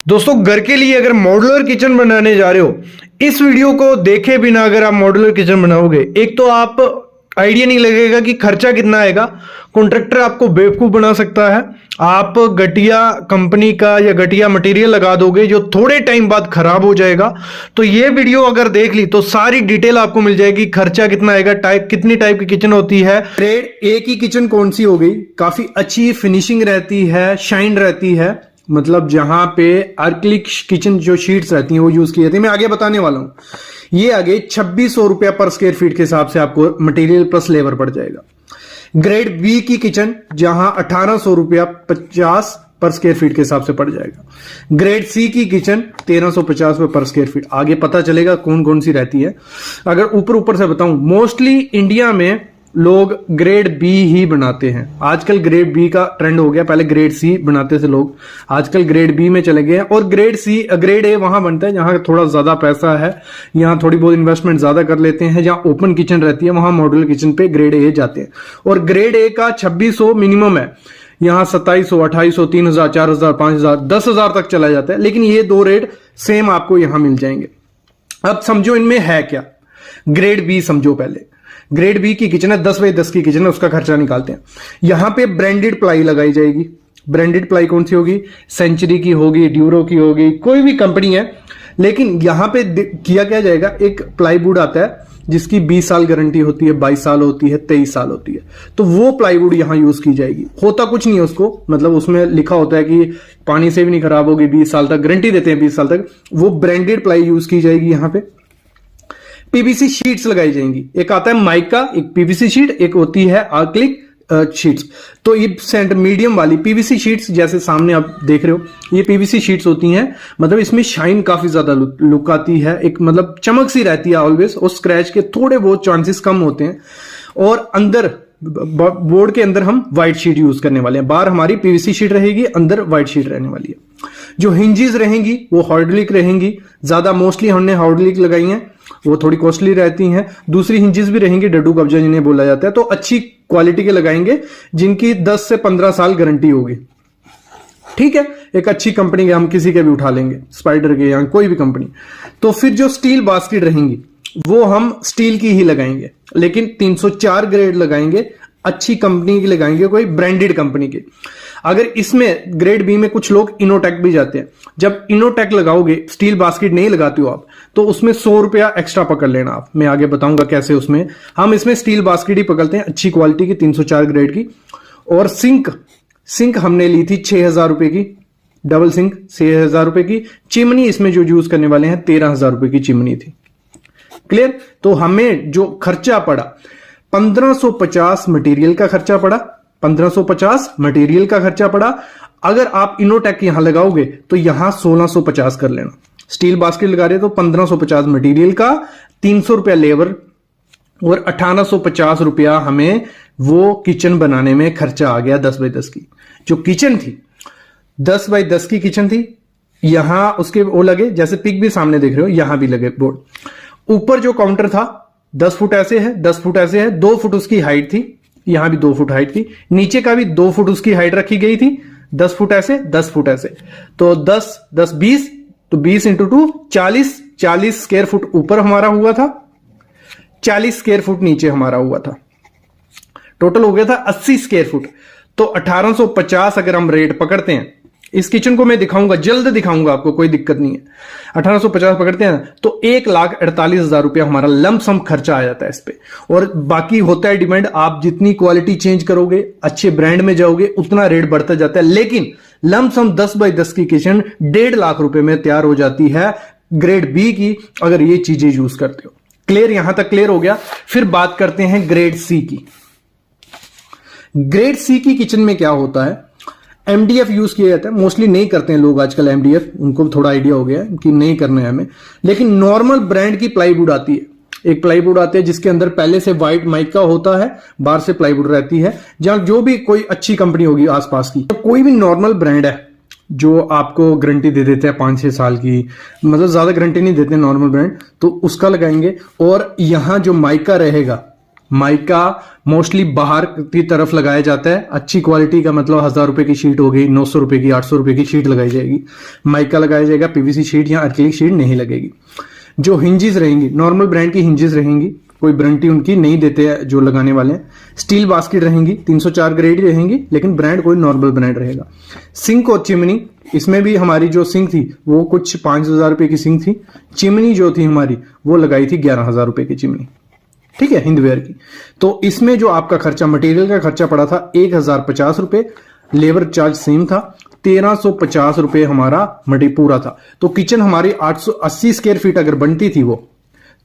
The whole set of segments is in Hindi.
दोस्तों घर के लिए अगर मॉड्यूलर किचन बनाने जा रहे हो, इस वीडियो को देखे बिना अगर आप मॉड्यूलर किचन बनाओगे, एक तो आप आइडिया नहीं लगेगा कि खर्चा कितना आएगा। कॉन्ट्रैक्टर आपको बेवकूफ बना सकता है। आप घटिया कंपनी का या घटिया मटेरियल लगा दोगे जो थोड़े टाइम बाद खराब हो जाएगा। तो ये वीडियो अगर देख ली तो सारी डिटेल आपको मिल जाएगी, खर्चा कितना आएगा, कितनी टाइप की किचन होती है, ग्रेड ए की किचन कौन सी हो गई, काफी अच्छी फिनिशिंग रहती है, शाइन रहती है, मतलब जहां पे आर्कलिक किचन जो शीट्स रहती हैं वो यूज की जाती है। मैं आगे बताने वाला हूं। ये आगे 2600 रुपया पर स्क्वायर फीट के हिसाब से आपको मटेरियल प्लस लेबर पड़ जाएगा। ग्रेड बी की किचन जहां 1800 रुपया 50 पर स्क्वायर फीट के हिसाब से पड़ जाएगा। ग्रेड सी की किचन 1350 रुपये पर स्क्वायर फीट। आगे पता चलेगा कौन कौन सी रहती है। अगर ऊपर से बताऊं, मोस्टली इंडिया में लोग ग्रेड बी ही बनाते हैं। आजकल ग्रेड बी का ट्रेंड हो गया, पहले ग्रेड सी बनाते थे लोग, आजकल ग्रेड बी में चले गए हैं। और ग्रेड ए वहां बनता है जहां थोड़ा ज्यादा पैसा है, यहां थोड़ी बहुत इन्वेस्टमेंट ज्यादा कर लेते हैं, जहां ओपन किचन रहती है वहां मॉड्यूलर किचन पे ग्रेड ए जाते हैं। और ग्रेड ए का 2600 मिनिमम है, यहां 2700, 2800, 3000, 4000, 5000, 10,000 तक चला जाता है। लेकिन ये दो रेट सेम आपको यहां मिल जाएंगे। अब समझो इनमें है क्या। ग्रेड बी समझो पहले। ग्रेड बी की किचन है, 10x10 की किचन है, उसका खर्चा निकालते हैं। यहां पे ब्रांडेड प्लाई लगाई जाएगी। ब्रांडेड प्लाई कौन सी होगी? सेंचुरी की होगी, ड्यूरो की होगी, कोई भी कंपनी है। लेकिन यहां पे किया क्या जाएगा, एक प्लाईवुड आता है जिसकी 20 साल गारंटी होती है, 22 साल होती है, 23 साल होती है। तो वो प्लाईवुड यहां यूज की जाएगी। होता कुछ नहीं है उसको, मतलब उसमें लिखा होता है कि पानी से भी नहीं खराब होगी, 20 साल तक गारंटी देते हैं, 20 साल तक। वो ब्रांडेड प्लाई यूज की जाएगी। यहां पे पीवीसी शीट्स लगाई जाएंगी। एक आता है माइका, एक पीवीसी शीट, एक होती है आर्कलिक शीट्स। तो ये सेंटर मीडियम वाली पीवीसी शीट्स, जैसे सामने आप देख रहे हो, ये पीवीसी शीट्स होती हैं। मतलब इसमें शाइन काफी ज्यादा लुक आती है, एक मतलब चमक सी रहती है ऑलवेज, और स्क्रैच के थोड़े बहुत चांसेस कम होते हैं। और अंदर बोर्ड के अंदर हम व्हाइट शीट यूज करने वाले हैं। बाहर हमारी पीवीसी शीट रहेगी, अंदर व्हाइट शीट रहने वाली है। जो हिंजेस रहेंगी वो हार्डलिक रहेंगी, ज्यादा मोस्टली हमने हार्डलिक लगाई हैं, वो थोड़ी कॉस्टली रहती हैं। दूसरी हिंजेस भी रहेंगी, डड्डू कब्जा जिन्हें बोला जाता है। तो अच्छी क्वालिटी के लगाएंगे जिनकी 10 से 15 साल गारंटी होगी। ठीक है, एक अच्छी कंपनी के हम किसी के भी उठा लेंगे, स्पाइडर के या कोई भी कंपनी। तो फिर जो स्टील बास्केट रहेंगी वो हम स्टील की ही लगाएंगे, लेकिन 304 ग्रेड लगाएंगे, अच्छी कंपनी की लगाएंगे, कोई ब्रांडेड कंपनी की। अगर इसमें ग्रेड बी में कुछ लोग इनोटेक भी जाते हैं। जब इनोटेक लगाओगे, स्टील बास्केट नहीं लगाते हो आप, तो उसमें 100 रुपया एक्स्ट्रा पकड़ लेना आप। मैं आगे बताऊंगा कैसे। उसमें हम इसमें स्टील बास्केट ही पकड़ते हैं, अच्छी क्वालिटी की, 304 ग्रेड की। और सिंक हमने ली थी 6,000 रुपए की, डबल सिंक 6,000 रुपए की। चिमनी इसमें जो यूज करने वाले हैं 13,000 रुपए की चिमनी थी। क्लियर? तो हमें जो खर्चा पड़ा 1550 मटेरियल का खर्चा पड़ा, 1550 मटेरियल का खर्चा पड़ा। अगर आप इनोटेक यहां लगाओगे तो यहां 1650 कर लेना। स्टील बास्केट लगा रहे तो 1550 मटेरियल का, 300 रुपया लेबर और 1850 रुपया हमें वो किचन बनाने में खर्चा आ गया। 10x10 की जो किचन थी, 10x10 की किचन थी। यहां उसके वो लगे, जैसे पिक भी सामने देख रहे हो, यहां भी लगे बोर्ड। ऊपर जो काउंटर था 10 फुट ऐसे है, 10 फुट ऐसे है, 2 फुट उसकी हाइट थी, यहां भी 2 फुट हाइट थी। नीचे का भी 2 फुट उसकी हाइट रखी गई थी, 10 फुट ऐसे, 10 फुट ऐसे। तो 10, 10, 20, तो 20 इंटू 2 40 स्क्वायर फुट ऊपर हमारा हुआ था, 40 स्क्वायर फुट नीचे हमारा हुआ था। टोटल हो गया था 80 स्क्वायर फुट। तो 1850 अगर हम रेट पकड़ते हैं, इस किचन को मैं दिखाऊंगा, जल्द दिखाऊंगा आपको, कोई दिक्कत नहीं है। 1850 पकड़ते हैं तो 1,48,000 रुपया हमारा लमसम खर्चा आ जाता है इस पे। और बाकी होता है डिमांड, आप जितनी क्वालिटी चेंज करोगे, अच्छे ब्रांड में जाओगे, उतना रेट बढ़ता जाता है। लेकिन लमसम 10x10 की किचन 1.5 लाख रुपए में तैयार हो जाती है ग्रेड बी की, अगर ये चीजें यूज करते हो। क्लियर? यहां तक क्लियर हो गया। फिर बात करते हैं ग्रेड सी की। ग्रेड सी की किचन में क्या होता है, एमडीएफ यूज किया जाता है। मोस्टली नहीं करते हैं लोग आजकल एमडीएफ, उनको थोड़ा आइडिया हो गया कि नहीं करना है हमें। लेकिन नॉर्मल ब्रांड की प्लाईवुड आती है। एक प्लाईवुड आती है जिसके अंदर पहले से व्हाइट माइका होता है, बाहर से प्लाईवुड रहती है। जहां जो भी कोई अच्छी कंपनी होगी आसपास की, तो कोई भी नॉर्मल ब्रांड है जो आपको गारंटी दे देते हैं 5-6 साल की, मतलब ज्यादा गारंटी नहीं देते नॉर्मल ब्रांड, तो उसका लगाएंगे। और यहां जो माइका रहेगा माइका मोस्टली बाहर की तरफ लगाया जाता है। अच्छी क्वालिटी का मतलब 1000 रुपए की शीट हो गई, 900 रुपए की, 800 रुपए की शीट लगाई जाएगी, माइका लगाया जाएगा, पीवीसी शीट या एक्रिलिक शीट नहीं लगेगी। जो हिंजेस रहेंगी नॉर्मल ब्रांड की हिंजेस रहेंगी, कोई वारंटी उनकी नहीं देते हैं जो लगाने वाले हैं। स्टील बास्केट रहेंगी, 304 ग्रेड रहेंगी, लेकिन ब्रांड कोई नॉर्मल ब्रांड रहेगा। सिंक और चिमनी, इसमें भी हमारी जो सिंक थी वो कुछ 5000 रुपए की सिंक थी। चिमनी जो थी हमारी वो लगाई थी 11000 रुपए की चिमनी, ठीक है, हिंदवेयर की। तो इसमें जो आपका खर्चा, मटेरियल का खर्चा पड़ा था 1050 रुपए, लेबर चार्ज सेम था, 1350 रुपए हमारा मटेरियल पूरा था। तो किचन हमारी 880 स्क्वायर फीट अगर बनती थी वो,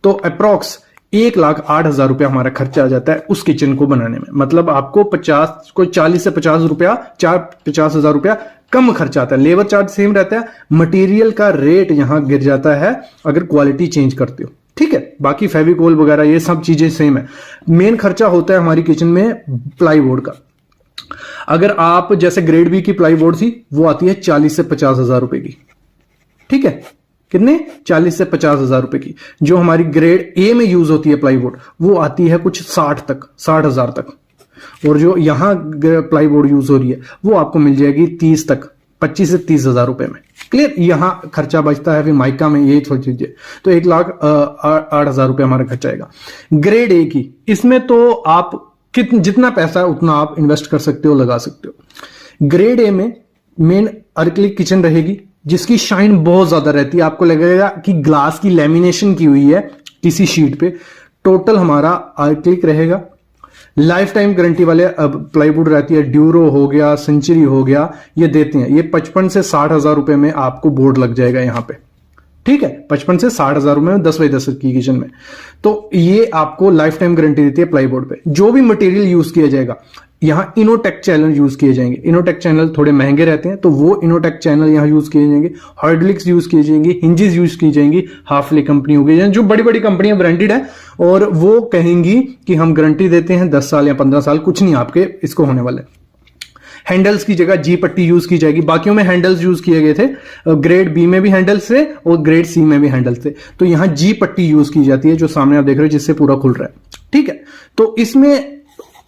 तो अप्रोक्स 1,08,000 रुपया हमारा खर्चा आ जाता है उस किचन को बनाने में। मतलब आपको 40 से 50 रुपया, 50,000 रुपया कम खर्चा आता है। लेबर चार्ज सेम रहता है, मटेरियल का रेट यहां गिर जाता है अगर क्वालिटी चेंज करते हो, ठीक है। बाकी फेविकोल वगैरह ये सब चीजें सेम है। मेन खर्चा होता है हमारी किचन में प्लाईवुड का। अगर आप जैसे ग्रेड बी की प्लाईवुड थी वो आती है 40 से 50,000 रुपए की, ठीक है। कितने? 40 से 50,000 रुपए की। जो हमारी ग्रेड ए में यूज होती है प्लाईवुड वो आती है कुछ 60,000 तक। और जो यहां प्लाईवुड यूज हो रही है वो आपको मिल जाएगी 30 तक, 25 से 30,000 रुपए में। क्लियर? यहां खर्चा बचता है फिर माइका में, यही थोड़ी चीजें। तो 1,08,000 रुपए हमारा खर्चा आएगा। ग्रेड ए की, इसमें तो आप जितना पैसा है उतना आप इन्वेस्ट कर सकते हो, लगा सकते हो। ग्रेड ए में मेन अर्कलिक किचन रहेगी जिसकी शाइन बहुत ज्यादा रहती है। आपको लगेगा कि ग्लास की लेमिनेशन की हुई है किसी शीट पे। टोटल हमारा अर्कलिक रहेगा। लाइफ टाइम गारंटी वाले प्लाईवुड रहती है, ड्यूरो हो गया, सेंचुरी हो गया, ये देते हैं। ये 55 से 60,000 रुपए में आपको बोर्ड लग जाएगा यहां पे, ठीक है। 55 से 60,000 रुपए में 10x10 की किचन में। तो ये आपको लाइफ टाइम गारंटी देती है प्लाईवुड पे। जो भी मटेरियल यूज किया जाएगा, यहां इनोटेक चैनल यूज किए जाएंगे। इनोटेक चैनल थोड़े महंगे रहते हैं तो वो इनोटेक चैनल यहां यूज किए जाएंगे। हाइड्रोलिक्स यूज किए जाएंगे, हिंजेस यूज की जाएंगी, हाफले कंपनी हो गई, जो बड़ी बड़ी कंपनियां ब्रांडेड है और वो कहेंगी कि हम गारंटी देते हैं 10 साल या 15 साल, कुछ नहीं आपके इसको होने वाले। हैंडल्स की जगह जी पट्टी यूज की जाएगी। बाकियों में हैंडल्स यूज किए गए थे, ग्रेड बी में भी हैंडल्स थे और ग्रेड सी में भी हैंडल्स थे। तो यहां जी पट्टी यूज की जाती है जो सामने आप देख रहे हो, जिससे पूरा खुल रहा है, ठीक है। तो इसमें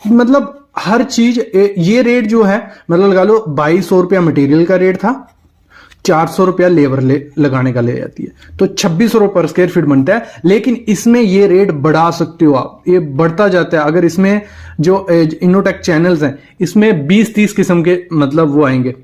मतलब हर चीज, ये रेट जो है मतलब लगा लो 2200 रुपया मटेरियल का रेट था, 400 रुपया लेबर लगाने का ले जाती है, तो 2600 रुपये पर स्क्वायर फीट बनता है। लेकिन इसमें ये रेट बढ़ा सकते हो आप, ये बढ़ता जाता है। अगर इसमें जो इनोटेक चैनल्स हैं इसमें 20-30 किस्म के मतलब वो आएंगे,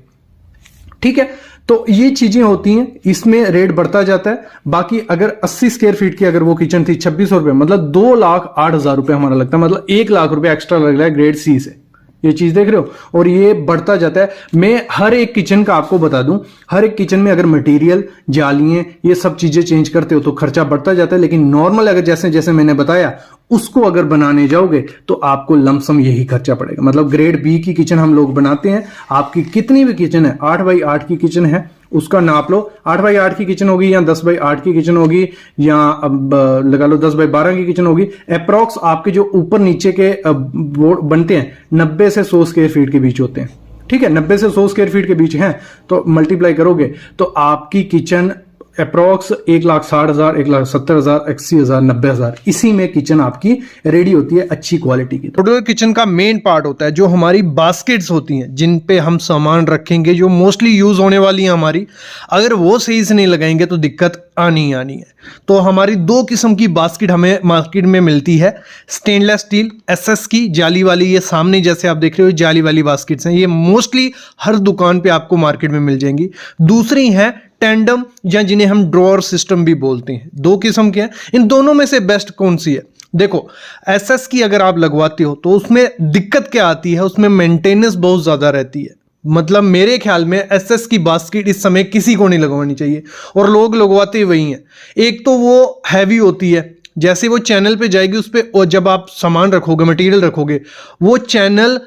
ठीक है। तो ये चीजें होती हैं, इसमें रेट बढ़ता जाता है। बाकी अगर 80 स्क्वायर फीट की अगर वो किचन थी 2600 रुपये, मतलब 2,08,000 रुपये हमारा लगता है, मतलब 1,00,000 रुपये एक्स्ट्रा लग रहा है ग्रेड सी से। ये चीज देख रहे हो, और ये बढ़ता जाता है। मैं हर एक किचन का आपको बता दूं, हर एक किचन में अगर मटेरियल, जालियां, ये सब चीजें चेंज करते हो तो खर्चा बढ़ता जाता है। लेकिन नॉर्मल अगर जैसे जैसे मैंने बताया उसको अगर बनाने जाओगे तो आपको लमसम यही खर्चा पड़ेगा। मतलब ग्रेड बी की किचन हम लोग बनाते हैं, आपकी कितनी भी किचन है, 8x8 की किचन है उसका नाप लो। 8x8 की किचन होगी या 10x8 की किचन होगी या अब लगा लो 10x12 की किचन होगी, अप्रोक्स आपके जो ऊपर नीचे के बोर्ड बनते हैं 90 से 100 स्क्वायर फीट के बीच होते हैं, ठीक है। 90 से 100 स्क्वायर फीट के बीच हैं तो मल्टीप्लाई करोगे तो आपकी किचन अप्रोक्स 1,60,000, 1,70,000, 80,000, 90,000, इसी में किचन आपकी रेडी होती है अच्छी क्वालिटी की। मॉड्यूलर किचन का मेन पार्ट होता है जो हमारी बास्केट्स होती हैं जिन पे हम सामान रखेंगे, जो मोस्टली यूज होने वाली हैं हमारी। अगर वो सही से नहीं लगाएंगे तो दिक्कत आनी है। तो हमारी 2 किस्म की बास्केट हमें मार्केट में मिलती है। स्टेनलेस स्टील SS की जाली वाली, ये सामने जैसे आप देख रहे हो जाली वाली बास्केट्स हैं, ये मोस्टली हर दुकान पे आपको मार्केट में मिल जाएंगी। दूसरी है टैंडम या जिन्हें हम ड्रॉअर सिस्टम भी बोलते हैं। 2 किस्म के हैं। इन दोनों में से बेस्ट कौन सी है? देखो, SS की अगर आप लगवाते हो तो उसमें दिक्कत क्या आती है, उसमें मेंटेनेंस बहुत ज्यादा रहती है। मतलब मेरे ख्याल में SS की बास्केट इस समय किसी को नहीं लगवानी चाहिए, और लोग लगवाते वही हैं। एक तो वो हैवी होती है, जैसे वो चैनल पे जाएगी उस पर, और जब आप सामान रखोगे, मटेरियल रखोगे, वो चैनल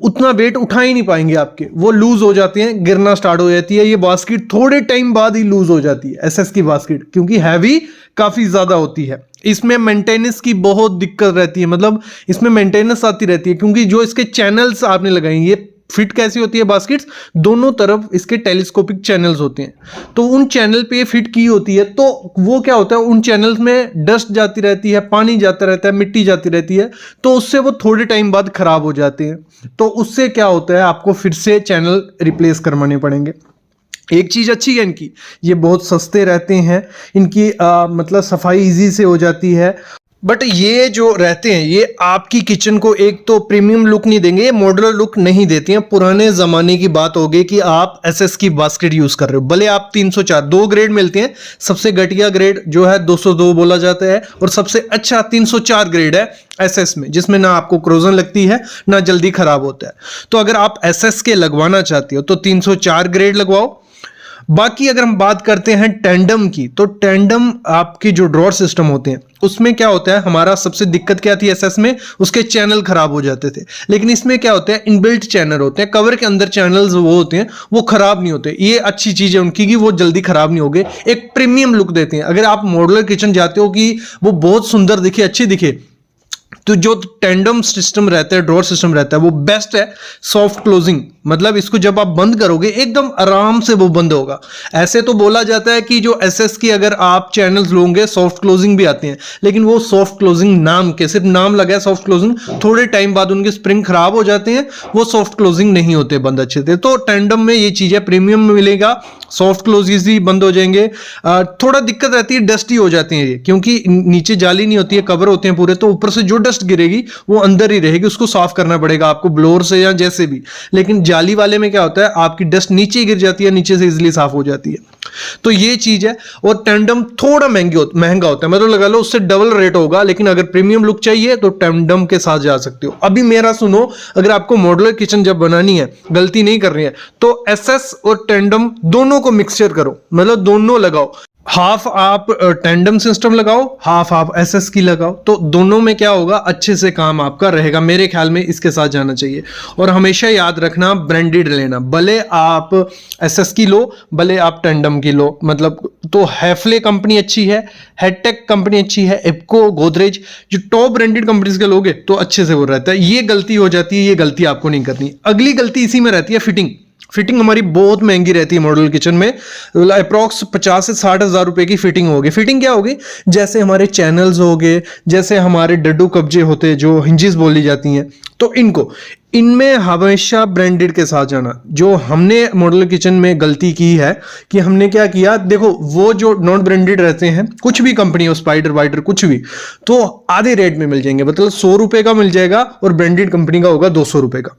उतना वेट उठा ही नहीं पाएंगे आपके, वो लूज हो जाते हैं, गिरना स्टार्ट हो जाती है। ये बास्केट थोड़े टाइम बाद ही लूज हो जाती है SS की बास्केट, क्योंकि हैवी काफी ज्यादा होती है। इसमें मेंटेनेंस की बहुत दिक्कत रहती है, मतलब इसमें मेंटेनेंस आती रहती है, क्योंकि जो इसके चैनल्स आपने लगाए ये फिट कैसी होती है बास्केट्स, दोनों तरफ इसके टेलीस्कोपिक चैनल्स होते हैं, तो उन चैनल पे फिट की होती है। तो वो क्या होता है, उन चैनल्स में डस्ट जाती रहती है, पानी जाता रहता है, मिट्टी जाती रहती है, तो उससे वो थोड़े टाइम बाद खराब हो जाते हैं। तो उससे क्या होता है, आपको फिर से चैनल रिप्लेस करवाने पड़ेंगे। एक चीज़ अच्छी है इनकी, ये बहुत सस्ते रहते हैं, इनकी मतलब सफाई इजी से हो जाती है। बट ये जो रहते हैं ये आपकी किचन को एक तो प्रीमियम लुक नहीं देंगे, ये मॉड्यूलर लुक नहीं देती हैं। पुराने ज़माने की बात हो गई कि आप एसएस की बास्केट यूज़ कर रहे हो, भले आप 304 दो ग्रेड मिलते हैं, सबसे घटिया ग्रेड जो है 202 बोला जाता है, और सबसे अच्छा 304 ग्रेड है एसएस में, जिसमें ना आपको क्रोजन लगती है ना जल्दी खराब होता है। तो अगर आप एसएस के लगवाना चाहते हो तो 304 ग्रेड लगवाओ। बाकी अगर हम बात करते हैं टेंडम की, तो टेंडम आपकी जो ड्रॉर सिस्टम होते हैं उसमें क्या होता है, हमारा सबसे दिक्कत क्या थी एसएस में, उसके चैनल खराब हो जाते थे। लेकिन इसमें क्या होता है, इनबिल्ट चैनल होते हैं, कवर के अंदर चैनल्स वो होते हैं, वो खराब नहीं होते। ये अच्छी चीज है उनकी कि वो जल्दी खराब नहीं होंगे, एक प्रीमियम लुक देते हैं। अगर आप मॉड्यूलर किचन जाते हो कि वो बहुत सुंदर दिखे, अच्छी दिखे, तो जो टेंडम सिस्टम रहता है, ड्रॉर सिस्टम रहता है, वो बेस्ट है। सॉफ्ट क्लोजिंग, मतलब इसको जब आप बंद करोगे एकदम आराम से वो बंद होगा। ऐसे तो बोला जाता है कि जो एसएस की अगर आप चैनल्स लोगे सॉफ्ट क्लोजिंग भी आते हैं, लेकिन वो सॉफ्ट क्लोजिंग नाम के, सिर्फ नाम लगा है सॉफ्ट क्लोजिंग, थोड़े टाइम बाद उनके स्प्रिंग खराब हो जाते हैं, वो सॉफ्ट क्लोजिंग नहीं होते बंद अच्छे से। तो टेंडम में ये चीज़ है, प्रीमियम में मिलेगा, सॉफ्ट क्लोजिंग भी बंद हो जाएंगे। थोड़ा दिक्कत रहती है, डस्टी हो जाती है ये, क्योंकि नीचे जाली नहीं होती है, कवर होते हैं पूरे, तो ऊपर से जो डस्ट गिरेगी वो अंदर ही रहेगी, उसको साफ करना पड़ेगा आपको ब्लोअर से या जैसे भी। लेकिन जाली वाले में क्या होता है, आपकी डस्ट नीचे गिर जाती है, नीचे से इजीली साफ हो जाती है। तो ये चीज है। और टेंडम थोड़ा महंगा होता है, मतलब लगा लो उससे डबल रेट होगा, लेकिन अगर प्रीमियम लुक चाहिए तो टेंडम के साथ जा सकते हो। अभी मेरा सुनो, अगर आपको मॉड्यूलर किचन जब बनानी है, गलती नहीं करनी है, तो एसएस और टेंडम दोनों को मिक्सचर करो, मतलब दोनों लगाओ। हाफ आप टेंडम सिस्टम लगाओ, हाफ आप एसएस की लगाओ, तो दोनों में क्या होगा, अच्छे से काम आपका रहेगा। मेरे ख्याल में इसके साथ जाना चाहिए। और हमेशा याद रखना, ब्रांडेड लेना, भले आप एसएस की लो, भले आप टेंडम की लो। मतलब तो हैफले कंपनी अच्छी है, हेडटेक कंपनी अच्छी है, इप्को, गोदरेज, जो टॉप ब्रांडेड कंपनीज के लोगे तो अच्छे से वो रहता है। ये गलती हो जाती है, ये गलती आपको नहीं करनी। अगली गलती इसी में रहती है, फिटिंग हमारी बहुत महंगी रहती है मॉड्यूलर किचन में। अप्रॉक्स 50 से 60 हज़ार रुपए की फिटिंग होगी। फिटिंग क्या होगी, जैसे हमारे चैनल्स हो गए, जैसे हमारे डड्डू कब्जे होते हैं, जो हिंजेस बोली जाती हैं, तो इनमें हमेशा ब्रांडेड के साथ जाना। जो हमने मॉड्यूलर किचन में गलती की है कि हमने क्या किया, देखो वो जो नॉन ब्रांडेड रहते हैं, कुछ भी कंपनी हो, स्पाइडर वाइडर कुछ भी, तो आधे रेट में मिल जाएंगे, मतलब 100 रुपए का मिल जाएगा, और ब्रांडेड कंपनी का होगा 200 रुपए का।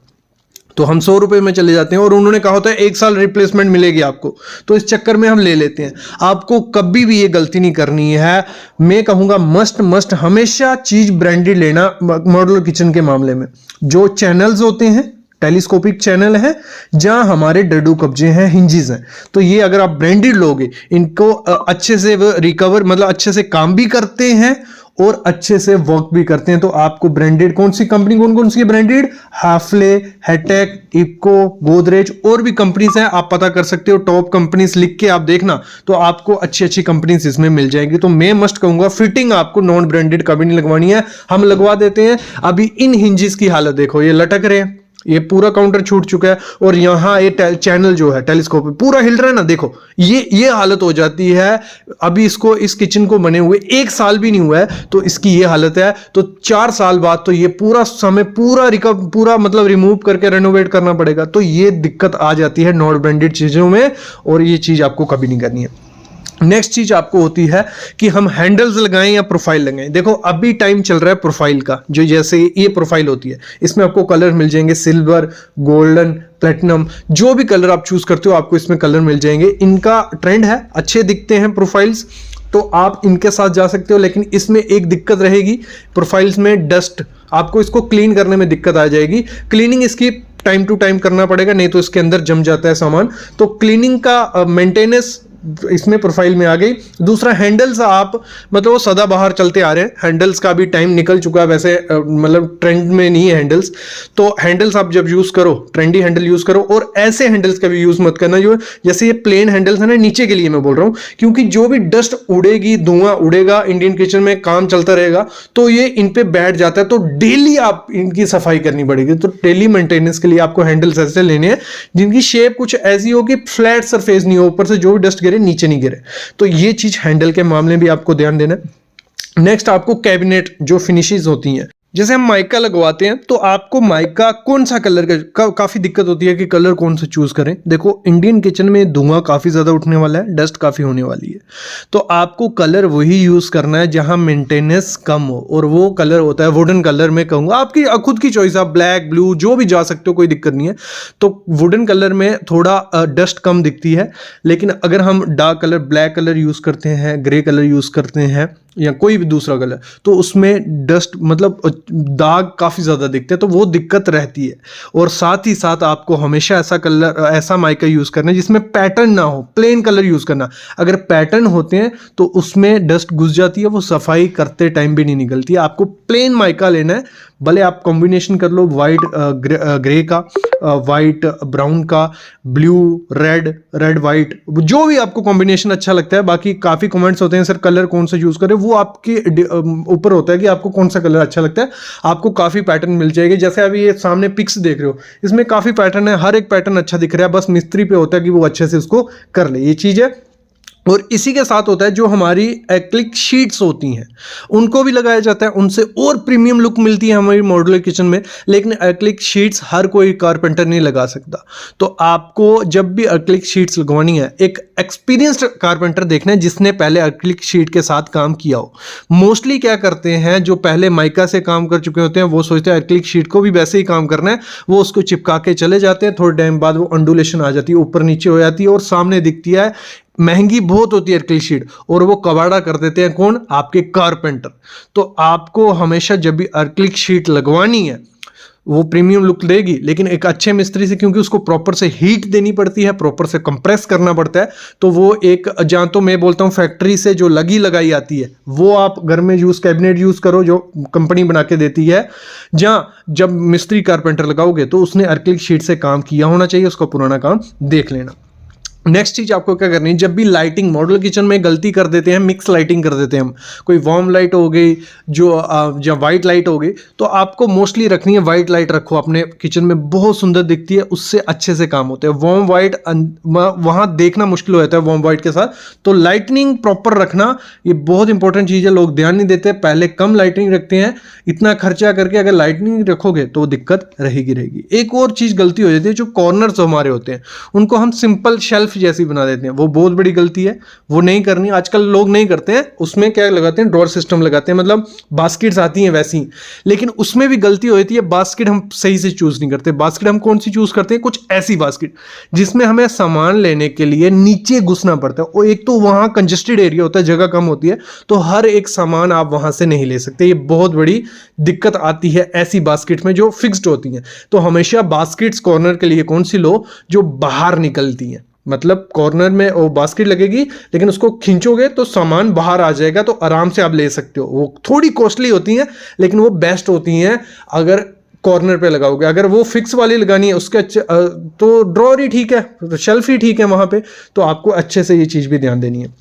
तो हम 100 रुपए में चले जाते हैं, और उन्होंने कहा होता है 1 साल रिप्लेसमेंट मिलेगी आपको, तो इस चक्कर में हम ले लेते हैं। आपको कभी भी ये गलती नहीं करनी है। मैं कहूँगा मस्ट हमेशा चीज ब्रांडेड लेना मॉड्यूलर किचन के मामले में। जो चैनल्स होते हैं, टेलीस्कोपिक चैनल है, जहां हमारे डड्डू कब्जे हैं, हिंजेस हैं, तो ये अगर आप ब्रांडेड लोगे, इनको अच्छे से रिकवर, मतलब अच्छे से काम भी करते हैं और अच्छे से वर्क भी करते हैं। तो आपको ब्रांडेड कौन कौन सी है ब्रांडेड, हैफले, हेडटेक, इप्को, गोदरेज, और भी कंपनीज हैं, आप पता कर सकते हो। टॉप कंपनीज लिख के आप देखना, तो आपको अच्छी कंपनीज इसमें मिल जाएंगी। तो मैं मस्ट कहूंगा, फिटिंग आपको नॉन ब्रांडेड कभी नहीं लगवानी है, हम लगवा देते हैं। अभी इन हिंजेस की हालत देखो, ये लटक रहे हैं, ये पूरा काउंटर छूट चुका है, और यहाँ ये चैनल जो है टेलीस्कोप पूरा हिल रहा है ना, देखो ये हालत हो जाती है। अभी इस किचन को बने हुए 1 साल भी नहीं हुआ है, तो इसकी ये हालत है। तो 4 साल बाद तो ये पूरा मतलब रिमूव करके रेनोवेट करना पड़ेगा। तो ये दिक्कत आ जाती है नॉन ब्रांडेड चीजों में, और ये चीज आपको कभी नहीं करनी है। नेक्स्ट चीज आपको होती है कि हम हैंडल्स लगाएं या प्रोफाइल लगाएं। देखो अभी टाइम चल रहा है प्रोफाइल का, जो जैसे ये प्रोफाइल होती है, इसमें आपको कलर मिल जाएंगे, सिल्वर, गोल्डन, प्लेटिनम, जो भी कलर आप चूज करते हो आपको इसमें कलर मिल जाएंगे। इनका ट्रेंड है, अच्छे दिखते हैं प्रोफाइल्स, तो आप इनके साथ जा सकते हो। लेकिन इसमें एक दिक्कत रहेगी, प्रोफाइल्स में डस्ट, आपको इसको क्लीन करने में दिक्कत आ जाएगी। क्लीनिंग इसकी टाइम टू टाइम करना पड़ेगा, नहीं तो इसके अंदर जम जाता है सामान। तो क्लीनिंग का मेंटेनेंस इसमें प्रोफाइल में आ गई। दूसरा हैंडल्स आप मतलब वो सदाबहार चलते आ रहे हैं, हैंडल्स का भी टाइम निकल चुका है वैसे, मतलब ट्रेंड में नहीं है हैंडल्स। तो हैंडल्स आप जब यूज करो ट्रेंडी हैंडल यूज करो, और ऐसे हैंडल्स का भी यूज मत करना जो जैसे ये प्लेन हैंडल्स है ना, नीचे के लिए मैं बोल रहा हूं, क्योंकि जो भी डस्ट उड़ेगी, धुआं उड़ेगा, इंडियन किचन में काम चलता रहेगा तो ये इन पे बैठ जाता है। तो डेली आप इनकी सफाई करनी पड़ेगी। तो डेली मेंटेनेंस के लिए आपको हैंडल्स ऐसे लेने हैं जिनकी शेप कुछ ऐसी हो कि फ्लैट सरफेस नहीं हो, ऊपर से जो भी डस्ट गिरे नीचे नहीं गिरे। तो ये चीज हैंडल के मामले में भी आपको ध्यान देना है। नेक्स्ट आपको कैबिनेट जो फिनिशेस होती हैं, जैसे हम माइका लगवाते हैं तो आपको माइका कौन सा कलर का काफी दिक्कत होती है कि कलर कौन सा चूज करें। देखो इंडियन किचन में धुआं काफी ज्यादा उठने वाला है, डस्ट काफी होने वाली है, तो आपको कलर वही यूज करना है जहां मेंटेनेंस कम हो, और वो कलर होता है वुडन कलर। में कहूंगा आपकी खुद की चॉइस, आप ब्लैक ब्लू जो भी जा सकते हो, कोई दिक्कत नहीं है। तो वुडन कलर में थोड़ा डस्ट कम दिखती है, लेकिन अगर हम dark colour black colour use करते हैं, ग्रे कलर यूज करते हैं या कोई भी दूसरा कलर, तो उसमें डस्ट मतलब दाग काफी ज्यादा दिखते हैं, तो वो दिक्कत रहती है। और साथ ही साथ आपको हमेशा ऐसा कलर, ऐसा माइका यूज करना है जिसमें पैटर्न ना हो, प्लेन कलर यूज करना। अगर पैटर्न होते हैं तो उसमें डस्ट घुस जाती है, वो सफाई करते टाइम भी नहीं निकलती है। आपको प्लेन माइका लेना है, भले आप कॉम्बिनेशन कर लो वाइट ग्रे का, वाइट ब्राउन का, ब्लू रेड वाइट, जो भी आपको कॉम्बिनेशन अच्छा लगता है। बाकी काफी कमेंट्स होते हैं सर कलर कौन सा यूज करें, वो आपके ऊपर होता है कि आपको कौन सा कलर अच्छा लगता है। आपको काफी पैटर्न मिल जाएंगे, जैसे अभी ये सामने पिक्स देख रहे हो, इसमें काफी पैटर्न है, हर एक पैटर्न अच्छा दिख रहा है, बस मिस्त्री पे होता है कि वो अच्छे से उसको कर ले, ये चीज है। और इसी के साथ होता है जो हमारी एक्रिलिक शीट्स होती हैं उनको भी लगाया जाता है, उनसे और प्रीमियम लुक मिलती है हमारी मॉड्यूलर किचन में। लेकिन एक्रिलिक शीट्स हर कोई कारपेंटर नहीं लगा सकता, तो आपको जब भी एक्रिलिक शीट्स लगवानी है एक एक्सपीरियंस्ड कारपेंटर देखना है जिसने पहले एक्रिलिक शीट के साथ काम किया हो। मोस्टली क्या करते हैं जो पहले माइका से काम कर चुके होते हैं वो सोचते हैं एक्रिलिक शीट को भी वैसे ही काम करना है, वो उसको चिपका के चले जाते हैं, थोड़े टाइम बाद वो अंडुलेशन आ जाती है, ऊपर नीचे हो जाती है और सामने दिखती है, महंगी बहुत होती है एक्रिलिक शीट, और वो कबाड़ा कर देते हैं कौन, आपके कारपेंटर। तो आपको हमेशा जब भी एक्रिलिक शीट लगवानी है वो प्रीमियम लुक देगी, लेकिन एक अच्छे मिस्त्री से, क्योंकि उसको प्रॉपर से हीट देनी पड़ती है, प्रॉपर से कंप्रेस करना पड़ता है, तो वो एक जहां तो मैं बोलता हूं फैक्ट्री से जो लगाई आती है वो आप घर में यूज कैबिनेट यूज करो जो कंपनी बना के देती है। जहां जब मिस्त्री कारपेंटर लगाओगे तो उसने एक्रिलिक शीट से काम किया होना चाहिए, उसका पुराना काम देख लेना। नेक्स्ट चीज आपको क्या करनी है, जब भी लाइटिंग मॉड्यूलर किचन में गलती कर देते हैं, मिक्स लाइटिंग कर देते हैं हम, कोई वार्म लाइट हो गई जो वाइट लाइट हो गई, तो आपको मोस्टली रखनी है वाइट लाइट रखो अपने किचन में, बहुत सुंदर दिखती है, उससे अच्छे से काम होते हैं। वार्म वाइट वहां देखना मुश्किल हो जाता है वार्म वाइट के साथ, तो लाइटनिंग प्रॉपर रखना ये बहुत इंपॉर्टेंट चीज है। लोग ध्यान नहीं देते, पहले कम लाइटनिंग रखते हैं, इतना खर्चा करके अगर लाइटनिंग रखोगे तो दिक्कत रहेगी। एक और चीज गलती हो जाती है, जो कॉर्नर्स हमारे होते हैं उनको हम सिंपल शेल्फ जैसी बना देते हैं, वो बहुत बड़ी गलती है, वो नहीं करनी। आजकल लोग नहीं करते हैं, उसमें क्या लगाते हैं, ड्रॉअर सिस्टम लगाते हैं, मतलब बास्केट्स आती हैं वैसी, लेकिन उसमें भी गलती हो जाती है। बास्केट हम सही से चूज नहीं करते। बास्केट हम कौन सी चूज करते हैं, कुछ ऐसी बास्केट जिसमें हमें सामान लेने के लिए नीचे घुसना पड़ता है, और एक तो वहां कंजेस्टेड एरिया होता है, जगह कम होती है, तो हर एक सामान आप वहां से नहीं ले सकते। ये बहुत बड़ी दिक्कत आती है ऐसी बास्केट में जो फिक्स्ड होती हैं। तो हमेशा बास्केट्स कॉर्नर के लिए कौन सी लो, जो बाहर निकलती हैं, मतलब कॉर्नर में वो बास्केट लगेगी लेकिन उसको खींचोगे तो सामान बाहर आ जाएगा, तो आराम से आप ले सकते हो। वो थोड़ी कॉस्टली होती हैं लेकिन वो बेस्ट होती हैं अगर कॉर्नर पे लगाओगे। अगर वो फिक्स वाली लगानी है उसके अच्छे तो ड्रॉअर ही ठीक है, शेल्फ ही ठीक है वहां पे, तो आपको अच्छे से ये चीज भी ध्यान देनी है।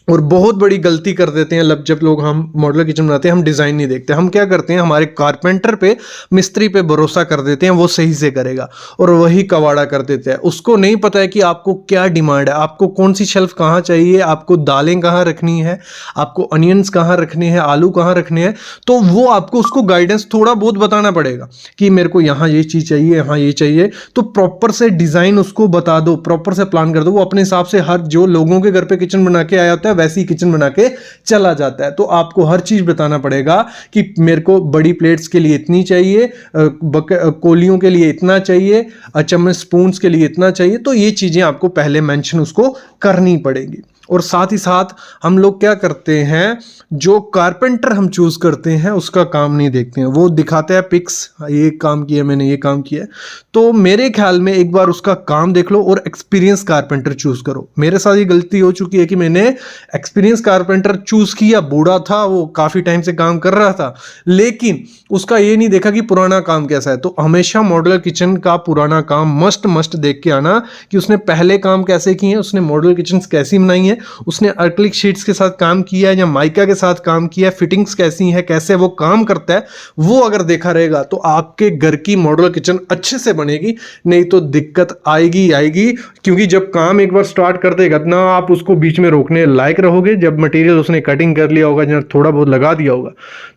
और बहुत बड़ी गलती कर देते हैं जब लोग हम मॉड्यूलर किचन बनाते हैं, हम डिजाइन नहीं देखते। हम क्या करते हैं, हमारे कारपेंटर पे, मिस्त्री पे भरोसा कर देते हैं, वो सही से करेगा, और वही कबाड़ा कर देते हैं। उसको नहीं पता है कि आपको क्या डिमांड है, आपको कौन सी शेल्फ कहाँ चाहिए, आपको दालें कहाँ रखनी है, आपको अनियंस कहाँ रखने हैं, आलू कहाँ रखने हैं, तो वो आपको उसको गाइडेंस थोड़ा बहुत बताना पड़ेगा कि मेरे को यहाँ ये चीज़ चाहिए, यहाँ ये चाहिए, तो प्रॉपर से डिजाइन उसको बता दो, प्रॉपर से प्लान कर दो। वो अपने हिसाब से हर जो लोगों के घर पे किचन बना के आया होता है वैसी किचन बना के चला जाता है। तो आपको हर चीज बताना पड़ेगा कि मेरे को बड़ी प्लेट्स के लिए इतनी चाहिए, कोलियों के लिए इतना चाहिए, चम्मच स्पून्स के लिए इतना चाहिए। तो ये चीजें आपको पहले मेंशन उसको करनी पड़ेगी। और साथ ही साथ हम लोग क्या करते हैं, जो कारपेंटर हम चूज करते हैं उसका काम नहीं देखते हैं, वो दिखाते हैं पिक्स, ये काम किया मैंने, ये काम किया। तो मेरे ख्याल में एक बार उसका काम देख लो और एक्सपीरियंस कारपेंटर चूज करो। मेरे साथ ये गलती हो चुकी है कि मैंने एक्सपीरियंस कारपेंटर चूज किया, बूढ़ा था वो, काफी टाइम से काम कर रहा था, लेकिन उसका ये नहीं देखा कि पुराना काम कैसा है। तो हमेशा मॉड्यूलर किचन का पुराना काम मस्ट देख के आना कि उसने पहले काम कैसे किए हैं, उसने मॉड्यूलर किचन कैसी बनाई है, उसने एक्रिलिक शीट्स के साथ काम किया है या माइका के साथ काम किया है, फिटिंग्स कैसी है, कैसे वो काम करता है, वो अगर देखा रहेगा तो आपके घर की मॉड्यूलर किचन अच्छे से बनेगी। नहीं तो दिक्कत आएगी, क्योंकि जब काम एक बार स्टार्ट कर देगा ना आप उसको बीच में रोकने लायक रहोगे। जब मटेरियल उसने कटिंग कर लिया होगा या थोड़ा बहुत लगा दिया होगा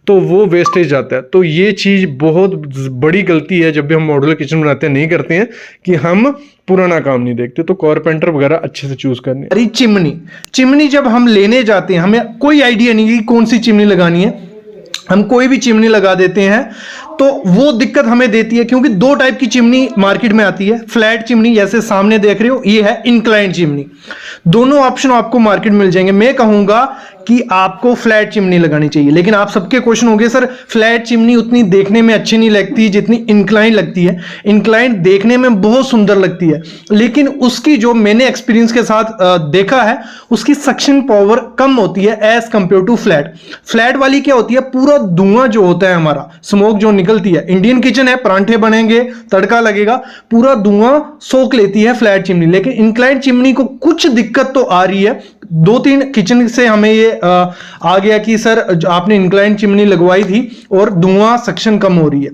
तो वो वेस्टेज जाता है। तो ये चीज़ बहुत बड़ी गलती है जब भी हम मॉड्यूलर किचन बनाते हैं, नहीं करते हैं कि हम पुराना काम नहीं देखते। तो कारपेंटर वगैरह अच्छे से चूज करने। अरे चिमनी जब हम लेने जाते हैं, हमें कोई आइडिया नहीं कि कौन सी चिमनी लगानी है, हम कोई भी चिमनी लगा देते हैं तो वो दिक्कत हमें देती है, क्योंकि दो टाइप की चिमनी मार्केट में आती है। फ्लैट चिमनी जैसे सामने देख रहे हो, ये है इंक्लाइन चिमनी। दोनों ऑप्शन आपको मार्केट में मिल जाएंगे। मैं कहूंगा कि आपको फ्लैट चिमनी लगानी चाहिए, लेकिन आप सबके क्वेश्चन होंगे सर फ्लैट चिमनी उतनी देखने में अच्छी नहीं लगती जितनी इंक्लाइन लगती है। इंक्लाइन देखने में बहुत सुंदर लगती है, लेकिन उसकी जो मैंने एक्सपीरियंस के साथ देखा है, उसकी सक्शन पावर कम होती है as compared to flat. Flat वाली क्या होती है, पूरा धुआं जो होता है, हमारा स्मोक जो निकलती है, इंडियन किचन है, परांठे बनेंगे, तड़का लगेगा, पूरा धुआं सोख लेती है फ्लैट चिमनी। लेकिन इंक्लाइन चिमनी को कुछ दिक्कत तो आ रही है। 2-3 किचन से हमें ये आ गया कि सर आपने इंक्लाइन चिमनी लगवाई थी और धुआं सक्शन कम हो रही है।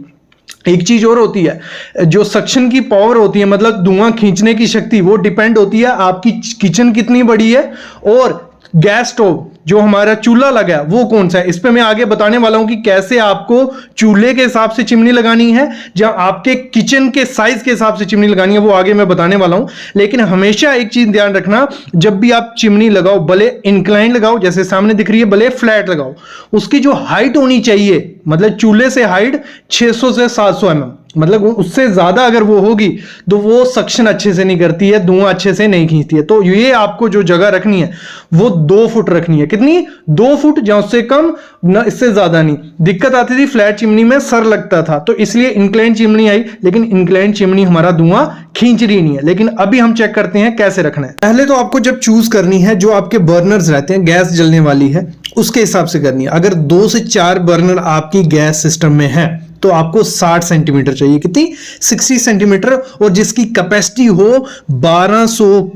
एक चीज और होती है, जो सक्शन की पावर होती है, मतलब धुआं खींचने की शक्ति, वो डिपेंड होती है आपकी किचन कितनी बड़ी है और गैस स्टोव जो हमारा चूल्हा लगा है वो कौन सा है। इस पे मैं आगे बताने वाला हूं कि कैसे आपको चूल्हे के हिसाब से चिमनी लगानी है या आपके किचन के साइज के हिसाब से चिमनी लगानी है, वो आगे मैं बताने वाला हूं। लेकिन हमेशा एक चीज ध्यान रखना, जब भी आप चिमनी लगाओ, भले इंक्लाइन लगाओ जैसे सामने दिख रही है, भले फ्लैट लगाओ, उसकी जो हाइट होनी चाहिए, मतलब चूल्हे से हाइट 600 से 700 mm, मतलब उससे ज्यादा अगर वो होगी तो वो सक्शन अच्छे से नहीं करती है, धुआं अच्छे से नहीं खींचती है। तो ये आपको जो जगह रखनी है वो 2 फुट रखनी है। कितनी? 2 फुट, या उससे कम ना, इससे ज्यादा नहीं। दिक्कत आती थी फ्लैट चिमनी में, सर लगता था, तो इसलिए इंक्लाइन चिमनी आई, लेकिन इंक्लाइन चिमनी हमारा धुआं खींच रही नहीं है। लेकिन अभी हम चेक करते हैं कैसे रखना है। पहले तो आपको जब चूज करनी है, जो आपके बर्नर्स रहते हैं, गैस जलने वाली है उसके हिसाब से करनी है। अगर 2 से 4 बर्नर आपकी गैस सिस्टम में है तो आपको 60 सेंटीमीटर चाहिए। कितनी? 60 सेंटीमीटर, और जिसकी कैपेसिटी हो 1200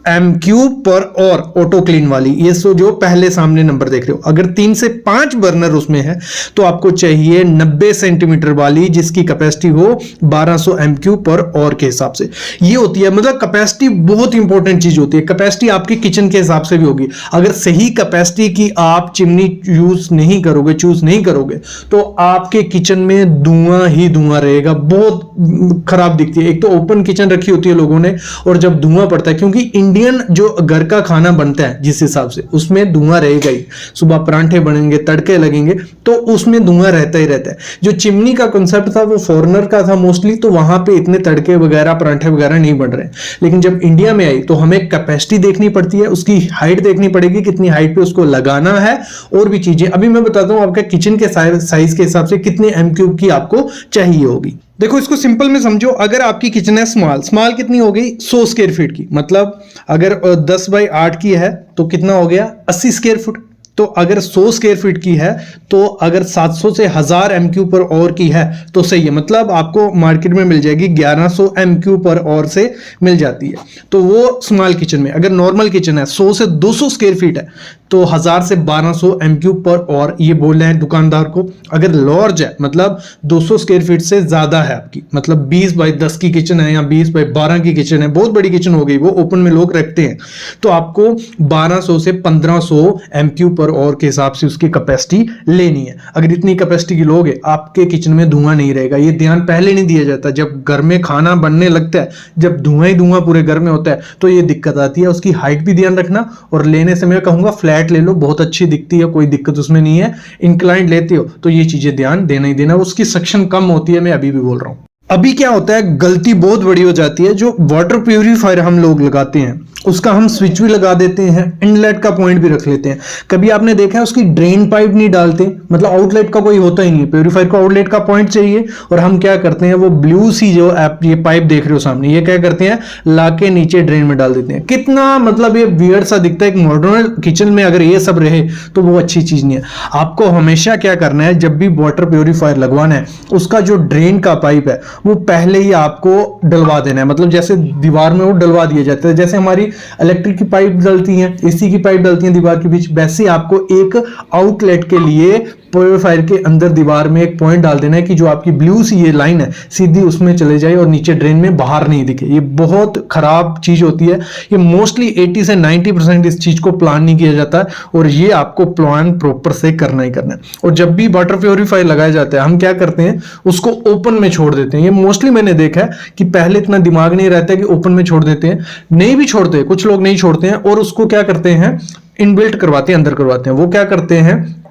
MQ पर और ऑटो क्लीन वाली, ये सो जो पहले सामने नंबर देख रहे हो। अगर 3 से 5 बर्नर उसमें है तो आपको चाहिए 90 सेंटीमीटर वाली, जिसकी कैपेसिटी हो 1200 MQ पर और के हिसाब से। ये होती है, मतलब कैपेसिटी बहुत इंपॉर्टेंट चीज होती है। कैपेसिटी आपके किचन के हिसाब से भी होगी। अगर सही कैपेसिटी की आप चिमनी यूज नहीं करोगे, चूज नहीं करोगे, तो आपके किचन में धुआं ही धुआं रहेगा, बहुत खराब दिखती है। एक तो ओपन किचन रखी होती है लोगों ने, और जब धुआं पड़ता है, क्योंकि इंडियन जो घर का खाना बनता है जिस हिसाब से, उसमें धुआं रहेगा ही। सुबह परांठे बनेंगे, तड़के लगेंगे, तो उसमें धुआं रहता ही रहता है। जो चिमनी का कॉन्सेप्ट था वो फॉरेनर का था मोस्टली, तो वहां पे इतने तड़के वगैरह, परांठे वगैरह नहीं बन रहे। लेकिन जब इंडिया में आई तो हमें कैपेसिटी देखनी पड़ती है, उसकी हाइट देखनी पड़ेगी, कितनी हाइट पे उसको लगाना है, और भी चीजें। अभी मैं बताता हूं आपका किचन के साइज के हिसाब से कितने MQ की आपको चाहिए होगी। देखो, इसको सिंपल में समझो। अगर आपकी किचन है स्मॉल कितनी हो गई? 100 स्क्वायर फीट की, मतलब अगर 10 बाई 8 की है तो कितना हो गया? 80 स्क्वायर फुट। तो अगर 100 स्क्वायर फीट की है, तो अगर 700 से 1000 MQ पर और की है तो सही है, मतलब आपको मार्केट में मिल जाएगी 1100 MQ पर और से मिल जाती है। तो वो स्मॉल किचन में। अगर नॉर्मल किचन है 100 से 200 स्क्वायर फीट है तो 1000 से 1200 MQ पर और, ये बोल रहे हैं दुकानदार को। अगर लार्ज है, मतलब 200 स्क्वायर फीट से ज्यादा है आपकी, मतलब 20 बाई 10 की किचन है या 20 बाई 12 की किचन है, बहुत बड़ी किचन हो गई, वो ओपन में लोग रखते हैं, तो आपको 1200 से 1500 MQ पर और के हिसाब से उसकी कैपेसिटी लेनी है। अगर इतनी कैपेसिटी की लोगे, आपके किचन में धुआं नहीं रहेगा। ये ध्यान पहले नहीं दिया जाता। जब घर में खाना बनने लगता है, जब धुआं ही धुआं पूरे घर में होता है, तो ये दिक्कत आती है। उसकी हाइट भी ध्यान रखना, और लेने से मैं कहूंगा फ्लैट ले लो, बहुत अच्छी दिखती है, कोई दिक्कत उसमें नहीं है। इंक्लाइंड लेते हो तो ये चीजें ध्यान देना ही देना, उसकी सक्शन कम होती है, मैं अभी भी बोल रहा हूं। अभी क्या होता है, गलती बहुत बड़ी हो जाती है, जो वाटर प्यूरिफायर हम लोग लगाते हैं उसका हम स्विच भी लगा देते हैं, इनलेट का पॉइंट भी रख लेते हैं। कभी आपने देखा है उसकी ड्रेन पाइप नहीं डालते, मतलब आउटलेट का कोई होता ही नहीं है, प्यूरिफायर को आउटलेट का पॉइंट चाहिए, और हम क्या करते हैं वो ब्लू सी जो आप ये पाइप देख रहे हो सामने, ये क्या करते हैं लाके नीचे ड्रेन में डाल देते हैं। कितना मतलब ये वियर्ड सा दिखता है। एक मॉडर्न किचन में अगर ये सब रहे तो वो अच्छी चीज नहीं है। आपको हमेशा क्या करना है, जब भी वाटर प्यूरिफायर लगवाना है उसका जो ड्रेन का पाइप है वो पहले ही आपको डलवा देना है, मतलब जैसे दीवार में वो डलवा दिया जाता है, जैसे हमारी इलेक्ट्रिक की पाइप डलती हैं, एसी की पाइप डलती हैं दीवार के बीच, वैसे आपको एक आउटलेट के लिए प्यूरिफायर के अंदर दीवार में एक पॉइंट डाल देना है कि जो आपकी ब्लू सी ये लाइन है सीधी उसमें चले जाए और नीचे ड्रेन में बाहर नहीं दिखे। ये बहुत खराब चीज होती है, ये मोस्टली 80 से 90% इस चीज को प्लान नहीं किया जाता है, और ये आपको प्लान प्रॉपर से करना ही करना है। और जब भी वाटर प्यूरिफायर लगाया जाता है हम क्या करते हैं उसको ओपन में छोड़ देते हैं। ये मोस्टली मैंने देखा है कि पहले इतना दिमाग नहीं रहता है कि ओपन में छोड़ देते हैं, नहीं भी छोड़ते, कुछ लोग नहीं छोड़ते हैं और उसको क्या करते हैं इनबिल्ट करवाते हैं, अंदर करवाते हैं। वो क्या करते हैं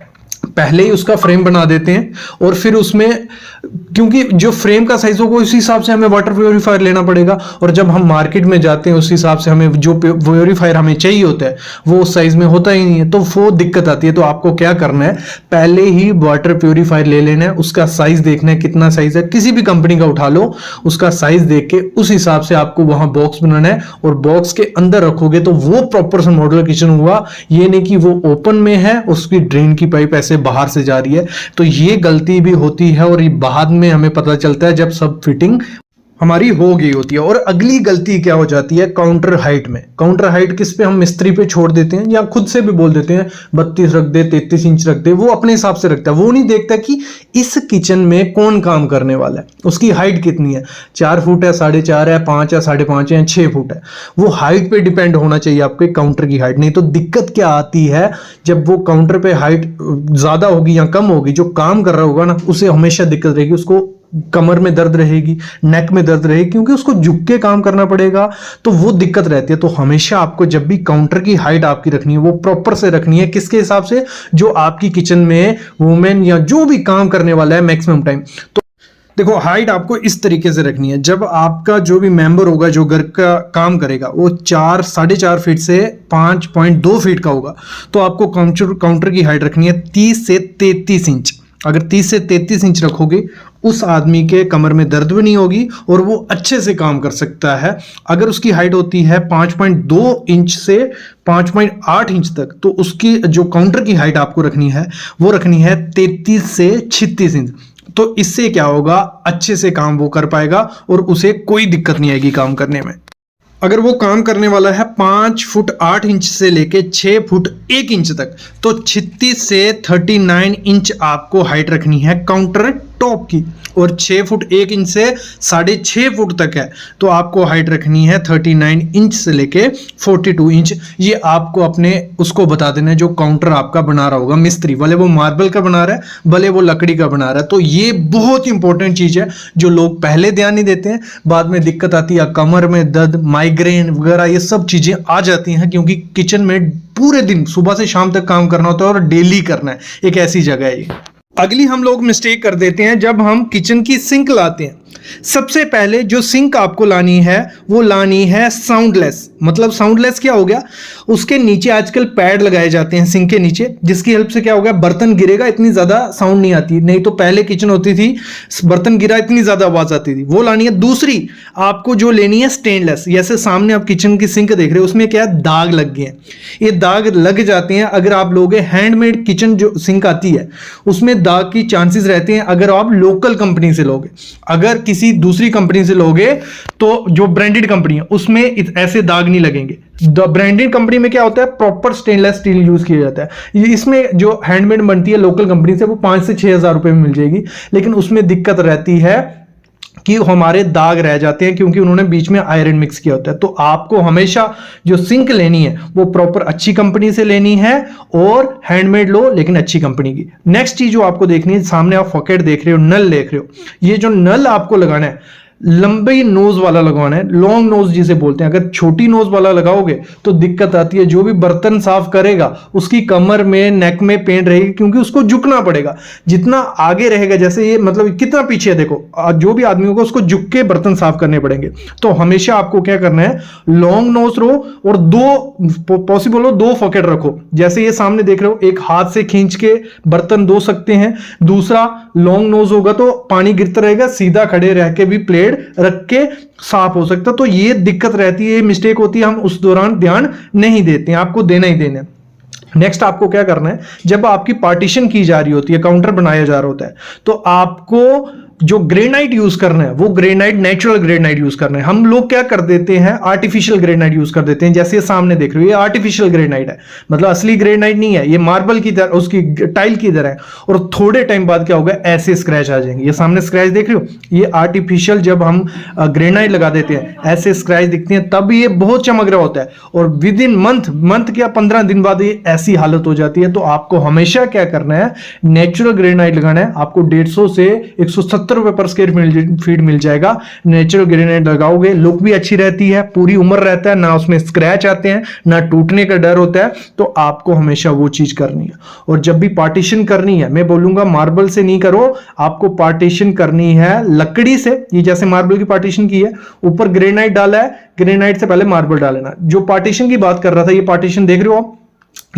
पहले ही उसका फ्रेम बना देते हैं और फिर उसमें, क्योंकि जो फ्रेम का साइज होगा उसी हिसाब से हमें वाटर प्यूरिफायर लेना पड़ेगा, और जब हम मार्केट में जाते हैं उस हिसाब से हमें जो प्यूरिफायर हमें चाहिए होता है वो उस साइज में होता ही नहीं है, तो वो दिक्कत आती है। तो आपको क्या करना है, पहले ही वाटर प्यूरिफायर ले लेना है, उसका साइज देखना है कितना साइज है, किसी भी कंपनी का उठा लो, उसका साइज देख के उस हिसाब से आपको वहां बॉक्स बनाना है, और बॉक्स के अंदर रखोगे तो वो प्रॉपर सा मॉड्यूलर किचन हुआ। ये नहीं कि वो ओपन में है उसकी ड्रेन की पाइप ऐसे बाहर से जा रही है, तो ये गलती भी होती है और ये बाद में हमें पता चलता है जब सब फिटिंग हमारी हो गई होती है। और अगली गलती क्या हो जाती है, काउंटर हाइट में। काउंटर हाइट किस पे हम मिस्त्री पे छोड़ देते हैं या खुद से भी बोल देते हैं 32 रख दे, 33 इंच रख दे, वो अपने हिसाब से रखता है, वो नहीं देखता कि इस किचन में कौन काम करने वाला है, उसकी हाइट कितनी है, 4 फुट है, 4.5 है, 5 है, 5.5 है, 6 फुट है। वो हाइट पे डिपेंड होना चाहिए आपके काउंटर की हाइट। नहीं तो दिक्कत क्या आती है, जब वो काउंटर पे हाइट ज्यादा होगी या कम होगी, जो काम कर रहा होगा ना उसे हमेशा दिक्कत रहेगी, उसको कमर में दर्द रहेगी, नेक में दर्द रहेगी, क्योंकि उसको झुक के काम करना पड़ेगा, तो वो दिक्कत रहती है। तो हमेशा आपको जब भी काउंटर की हाइट आपकी रखनी है वो प्रॉपर से रखनी है, किसके हिसाब से, जो आपकी किचन में वुमेन या जो भी काम करने वाला है मैक्सिमम टाइम। तो देखो हाइट आपको इस तरीके से रखनी है, जब आपका जो भी मेंबर होगा जो घर का काम करेगा वो 4-4.5 फीट से 5.2 फीट का होगा, तो आपको काउंटर की हाइट रखनी है 30 से 33 इंच। अगर 30 से 33 इंच रखोगे उस आदमी के कमर में दर्द भी नहीं होगी और वो अच्छे से काम कर सकता है। अगर उसकी हाइट होती है 5.2 इंच से 5.8 इंच तक, तो उसकी जो काउंटर की हाइट आपको रखनी है वो रखनी है 33 से 36 इंच। तो इससे क्या होगा, अच्छे से काम वो कर पाएगा और उसे कोई दिक्कत नहीं आएगी काम करने में। अगर वो काम करने वाला है 5 फुट 8 इंच से लेके 6 फुट 1 इंच तक, तो 36 से 39 इंच आपको हाइट रखनी है काउंटर टॉप की, और 6 फुट 1 इंच से 6.5 फुट तक है तो आपको हाइट रखनी है 39 इंच से लेके 42 इंच। ये आपको अपने उसको बता देना है जो काउंटर आपका बना रहा होगा मिस्त्री, भले वो मार्बल का बना रहा है भले वो लकड़ी का बना रहा है। तो ये बहुत इंपॉर्टेंट चीज है जो लोग पहले ध्यान नहीं देते हैं, बाद में दिक्कत आती है, कमर में दर्द, माइग्रेन वगैरह ये सब चीजें आ जाती हैं, क्योंकि किचन में पूरे दिन सुबह से शाम तक काम करना होता है और डेली करना है, एक ऐसी जगह है ये। अगली हम लोग मिस्टेक कर देते हैं जब हम किचन की सिंक लाते हैं। सबसे पहले जो सिंक आपको लानी है वो लानी है साउंडलेस। मतलब साउंडलेस क्या हो गया, उसके नीचे आजकल पैड लगाए जाते हैं सिंक के नीचे, जिसकी हेल्प से क्या होगा, बर्तन गिरेगा इतनी ज्यादा साउंड नहीं आती। नहीं तो पहले किचन होती थी बर्तन गिरा इतनी ज्यादा आवाज आती थी, वो लानी है। दूसरी आपको जो लेनी है स्टेनलेस। जैसे सामने आप किचन की सिंक देख रहे हो, उसमें क्या है, दाग लग गए हैं, ये दाग लग जाते हैं अगर आप लोगे हैंडमेड किचन जो सिंक आती है उसमें दाग की चांसेस रहते हैं अगर आप लोकल कंपनी से लोगे। अगर किसी दूसरी कंपनी से लोगे तो जो ब्रांडेड कंपनी है उसमें ऐसे दाग नहीं लगेंगे। ब्रांडेड कंपनी में क्या होता है, प्रॉपर स्टेनलेस स्टील यूज किया जाता है। इसमें जो हैंडमेड बनती है लोकल कंपनी से वो 5 से 6 हज़ार रुपए में मिल जाएगी, लेकिन उसमें दिक्कत रहती है कि हमारे दाग रह जाते हैं क्योंकि उन्होंने बीच में आयरन मिक्स किया होता है। तो आपको हमेशा जो सिंक लेनी है वो प्रॉपर अच्छी कंपनी से लेनी है और हैंडमेड लो लेकिन अच्छी कंपनी की। नेक्स्ट चीज जो आपको देखनी है, सामने आप फॉकेट देख रहे हो, नल देख रहे हो, ये जो नल आपको लगाना है, लंबी नोज वाला लगवाना है, लॉन्ग नोज जिसे बोलते हैं। अगर छोटी नोज वाला लगाओगे तो दिक्कत आती है, जो भी बर्तन साफ करेगा उसकी कमर में, नेक में पेन रहेगी, क्योंकि उसको झुकना पड़ेगा। जितना आगे रहेगा, जैसे ये मतलब कितना पीछे है देखो, जो भी आदमी होगा उसको झुक के बर्तन साफ करने पड़ेंगे। तो हमेशा आपको क्या करना है, लॉन्ग नोज रो और दो पॉसिबल हो दो फकेट रखो। जैसे ये सामने देख रहे हो, एक हाथ से खींच के बर्तन धो सकते हैं, दूसरा लॉन्ग नोज होगा तो पानी गिरता रहेगा, सीधा खड़े रह के भी प्लेट रख के साफ हो सकता। तो ये दिक्कत रहती है, मिस्टेक होती है, हम उस दौरान ध्यान नहीं देते हैं, आपको देना ही देना है। नेक्स्ट आपको क्या करना है, जब आपकी पार्टीशन की जा रही होती है, काउंटर बनाया जा रहा होता है, तो आपको जो ग्रेनाइट यूज करना है वो ग्रेनाइट, नेचुरल ग्रेनाइट यूज करना है। हम लोग क्या कर देते हैं, आर्टिफिशियल ग्रेनाइट यूज कर देते हैं। जैसे ये सामने देख रहे हो, ये आर्टिफिशियल ग्रेनाइट है, मतलब असली ग्रेनाइट नहीं है, ये मार्बल की तरह, उसकी टाइल की तरह है। और थोड़े टाइम बाद क्या होगा, ऐसे स्क्रैच आ जाएंगे। ये सामने स्क्रैच देख रहे हो, ये आर्टिफिशियल जब हम ग्रेनाइट लगा देते हैं ऐसे स्क्रैच दिखते हैं, तब ये बहुत चमक रहा होता है। और विद इन मंथ क्या 15 दिन बाद ये ऐसी हालत हो जाती है। तो आपको हमेशा क्या करना है, नेचुरल ग्रेनाइट लगाना है। आपको 150 से 170 रुपए पर स्क्वायर फीट मिल जाएगा। नेचुरल ग्रेनाइट लगाओगे, लुक भी अच्छी रहती है, पूरी उम्र रहता है, ना उसमें स्क्रैच आते हैं, ना टूटने का डर होता है। तो आपको हमेशा वो चीज करनी है। और जब भी पार्टीशन करनी है, मैं बोलूंगा मार्बल से नहीं करो, आपको पार्टीशन करनी है लकड़ी से। ये जैसे मार्बल की पार्टीशन की है, ऊपर ग्रेनाइट डाला है, ग्रेनाइट से पहले मार्बल डालना। जो पार्टीशन की बात कर रहा था, ये पार्टीशन देख रहे हो आप,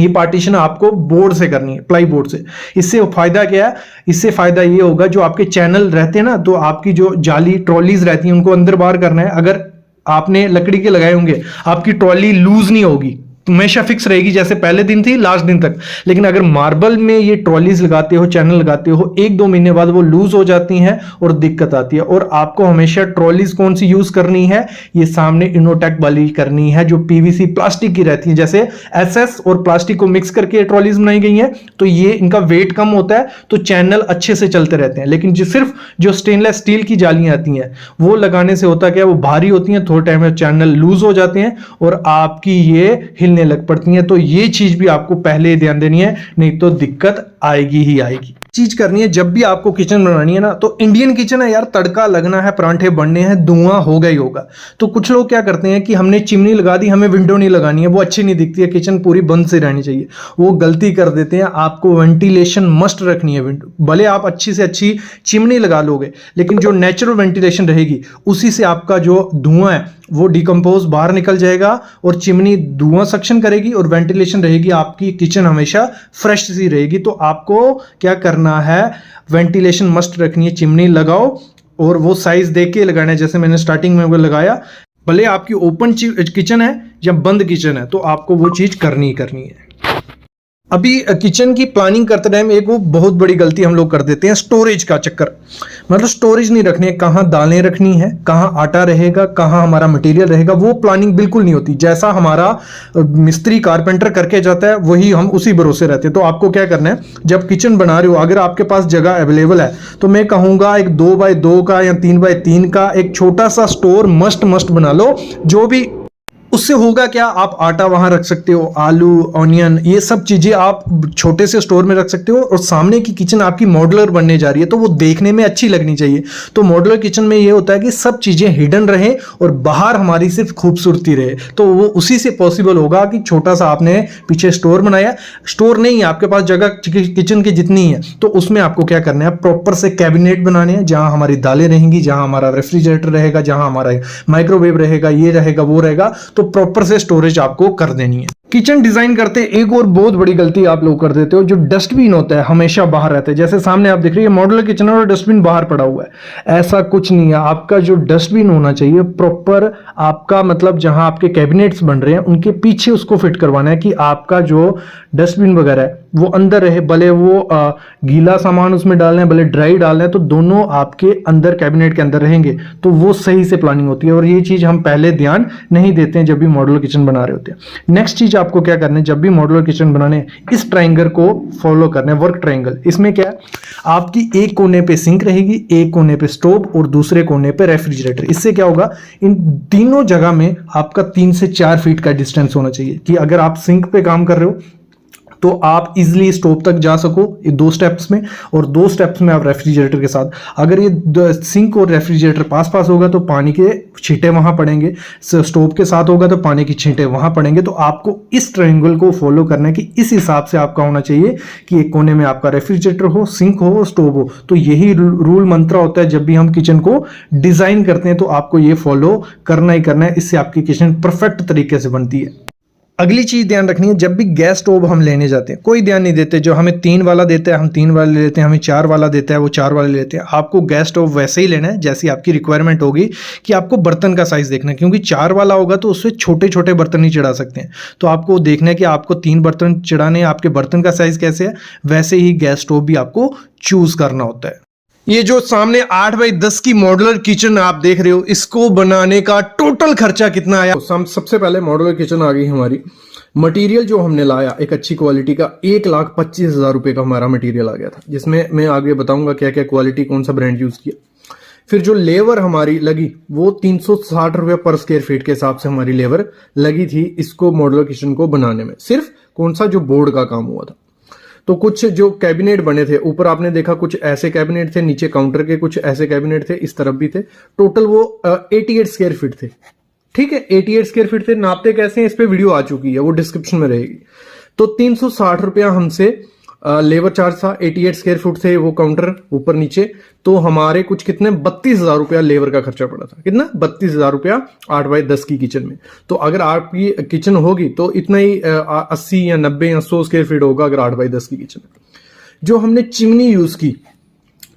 ये पार्टीशन आपको बोर्ड से करनी है, प्लाई बोर्ड से। इससे फायदा क्या है, इससे फायदा ये होगा, जो आपके चैनल रहते हैं ना, तो आपकी जो जाली ट्रॉलीज रहती हैं उनको अंदर बाहर करना है। अगर आपने लकड़ी के लगाए होंगे, आपकी ट्रॉली लूज नहीं होगी, हमेशा फिक्स रहेगी, जैसे पहले दिन थी लास्ट दिन तक। लेकिन अगर मार्बल में ये ट्रॉलीज लगाते हो, चैनल लगाते हो, 1-2 महीने बाद वो लूज हो जाती हैं और दिक्कत आती है। और आपको हमेशा ट्रॉलीज कौन सी यूज करनी है, ये सामने इनोटेक वाली करनी है, जो पीवीसी प्लास्टिक की रहती है। जैसे एसएस और प्लास्टिक को मिक्स करके ट्रॉलीज बनाई गई हैं, तो ये इनका वेट कम होता है, तो चैनल अच्छे से चलते रहते हैं। लेकिन सिर्फ जो स्टेनलेस स्टील की जालियां आती हैं, वो लगाने से होता क्या, वो भारी होती हैं, थोड़े टाइम में चैनल लूज हो जाते हैं और आपकी ये लग पड़ती हैं। तो ये चीज भी आपको पहले ध्यान देनी है, नहीं तो दिक्कत आएगी ही आएगी। चीज करनी है, जब भी आपको किचन बनानी है ना, तो इंडियन किचन है यार, तड़का लगना है, परांठे बनने हैं, धुआं होगा ही होगा। तो कुछ लोग क्या करते हैं कि हमने चिमनी लगा दी, हमें विंडो नहीं लगानी है, वो अच्छी नहीं दिखती है, किचन पूरी बंद से रहनी चाहिए, वो गलती कर देते हैं। आपको वेंटिलेशन मस्ट रखनी है विंडो, भले आप अच्छी से अच्छी चिमनी लगा लोगे, लेकिन जो नेचुरल वेंटिलेशन रहेगी उसी से आपका जो धुआं है वो डिकम्पोज बाहर निकल जाएगा और चिमनी धुआं सक्शन करेगी और वेंटिलेशन रहेगी, आपकी किचन हमेशा फ्रेश सी रहेगी। तो आपको क्या करना है, वेंटिलेशन मस्ट रखनी है, चिमनी लगाओ और वो साइज देख के लगाना है, जैसे मैंने स्टार्टिंग में वो लगाया। भले आपकी ओपन किचन है या बंद किचन है, तो आपको वो चीज करनी ही करनी है। अभी किचन की प्लानिंग करते टाइम एक वो बहुत बड़ी गलती हम लोग कर देते हैं, स्टोरेज का चक्कर। मतलब स्टोरेज नहीं रखनी है, कहाँ दालें रखनी है, कहाँ आटा रहेगा, कहाँ हमारा मटेरियल रहेगा, वो प्लानिंग बिल्कुल नहीं होती। जैसा हमारा मिस्त्री कारपेंटर करके जाता है, वही हम उसी भरोसे रहते हैं। तो आपको क्या करना है, जब किचन बना रहे हो, अगर आपके पास जगह अवेलेबल है, तो मैं कहूँगा एक 2x2 का या 3x3 का एक छोटा सा स्टोर मस्ट बना लो। जो भी उससे होगा क्या, आप आटा वहां रख सकते हो, आलू, ऑनियन, ये सब चीजें आप छोटे से स्टोर में रख सकते हो। और सामने की किचन आपकी मॉड्यूलर बनने जा रही है, तो वो देखने में अच्छी लगनी चाहिए। तो मॉड्यूलर किचन में ये होता है कि सब चीजें हिडन रहे और बाहर हमारी सिर्फ खूबसूरती रहे। तो वो उसी से पॉसिबल होगा कि छोटा सा आपने पीछे स्टोर बनाया, स्टोर नहीं है आपके पास जगह किचन की जितनी है, तो उसमें आपको क्या करना है, प्रॉपर से कैबिनेट बनाने हैं, जहां हमारी दालें रहेंगी, जहां हमारा रेफ्रिजरेटर रहेगा, जहां हमारा माइक्रोवेव रहेगा, ये रहेगा वो रहेगा। तो प्रॉपर से स्टोरेज आपको कर देनी है। किचन डिजाइन करते एक और बहुत बड़ी गलती आप लोग कर देते हो, जो डस्टबिन होता है हमेशा बाहर रहता है। जैसे सामने आप देख रहे हैं मॉड्यूलर किचन और डस्टबिन बाहर पड़ा हुआ है, ऐसा कुछ नहीं है। आपका जो डस्टबिन होना चाहिए प्रॉपर, आपका मतलब जहां आपके कैबिनेट्स बन रहे हैं उनके पीछे उसको फिट करवाना है, कि आपका जो डस्टबिन वगैरह है वो अंदर रहे। भले वो गीला सामान उसमें डालना है, भले ड्राई डालना है, तो दोनों आपके अंदर कैबिनेट के अंदर रहेंगे, तो वो सही से प्लानिंग होती है। और ये चीज हम पहले ध्यान नहीं देते हैं जब भी मॉड्यूलर किचन बना रहे होते हैं। नेक्स्ट चीज आपको क्या करना है, जब भी मॉड्यूलर किचन बनाने, इस ट्रायंगल को फॉलो करना है, वर्क ट्रायंगल। इसमें क्या है, आपकी एक कोने पे सिंक रहेगी, एक कोने पे स्टोव और दूसरे कोने पे रेफ्रिजरेटर। इससे क्या होगा, इन तीनों जगह में आपका 3 से 4 फीट का डिस्टेंस होना चाहिए। कि अगर आप सिंक पे काम कर रहे हो तो आप इजिली स्टोव तक जा सको ये 2 स्टेप्स में, और 2 स्टेप्स में आप रेफ्रिजरेटर के साथ। अगर ये सिंक और रेफ्रिजरेटर पास पास होगा तो पानी के छींटे वहां पड़ेंगे, स्टोव के साथ होगा तो पानी की छींटे वहां पड़ेंगे। तो आपको इस ट्रायंगल को फॉलो करना है कि इस हिसाब से आपका होना चाहिए कि एक कोने में आपका रेफ्रिजरेटर हो, सिंक हो, स्टोव हो। तो यही रूल मंत्र होता है जब भी हम किचन को डिजाइन करते हैं, तो आपको ये फॉलो करना ही करना है, इससे आपकी किचन परफेक्ट तरीके से बनती है। अगली चीज ध्यान रखनी है, जब भी गैस स्टोव हम लेने जाते हैं कोई ध्यान नहीं देते, जो हमें 3 वाला देता है हम 3 वाला ले लेते हैं, हमें 4 वाला देता है वो 4 वाले लेते हैं। आपको गैस स्टोव वैसे ही लेना है जैसी आपकी रिक्वायरमेंट होगी, कि आपको बर्तन का साइज देखना है, क्योंकि 4 वाला होगा तो उससे छोटे छोटे बर्तन ही चढ़ा सकते हैं। तो आपको देखना है कि आपको 3 बर्तन चढ़ाने हैं, आपके बर्तन का साइज कैसे है, वैसे ही गैस स्टोव भी आपको चूज करना होता है। ये जो सामने 8 बाई 10 की मॉड्यूलर किचन आप देख रहे हो, इसको बनाने का टोटल खर्चा कितना आया? सबसे पहले मॉड्यूलर किचन आ गई हमारी। मटेरियल जो हमने लाया एक अच्छी क्वालिटी का 1,25,000 रुपए का हमारा मटेरियल आ गया था, जिसमें मैं आगे बताऊंगा क्या क्या क्वालिटी, कौन सा ब्रांड यूज किया। फिर जो लेबर हमारी लगी वो 360 रुपए पर स्क्वायर फीट के हिसाब से हमारी लेबर लगी थी इसको मॉड्यूलर किचन को बनाने में। सिर्फ कौन सा जो बोर्ड का काम हुआ था। तो कुछ जो कैबिनेट बने थे, ऊपर आपने देखा कुछ ऐसे कैबिनेट थे, नीचे काउंटर के कुछ ऐसे कैबिनेट थे, इस तरफ भी थे। टोटल वो 88 स्क्वायर फीट थे। ठीक है, 88 स्क्वायर फीट थे। नापते कैसे हैं इस पे वीडियो आ चुकी है, वो डिस्क्रिप्शन में रहेगी। तो 360 रुपया हमसे लेबर चार्ज था, 88 स्क्वायर फुट थे वो काउंटर ऊपर नीचे। तो हमारे कुछ कितने 32,000 रुपया लेबर का खर्चा पड़ा था। कितना? 32,000 रुपया 8 बाई 10 की किचन में। तो अगर आपकी किचन होगी तो इतना ही 80 या 90 या 100 स्क्वायर फीट होगा अगर 8 बाई 10 की किचन में। जो हमने चिमनी यूज की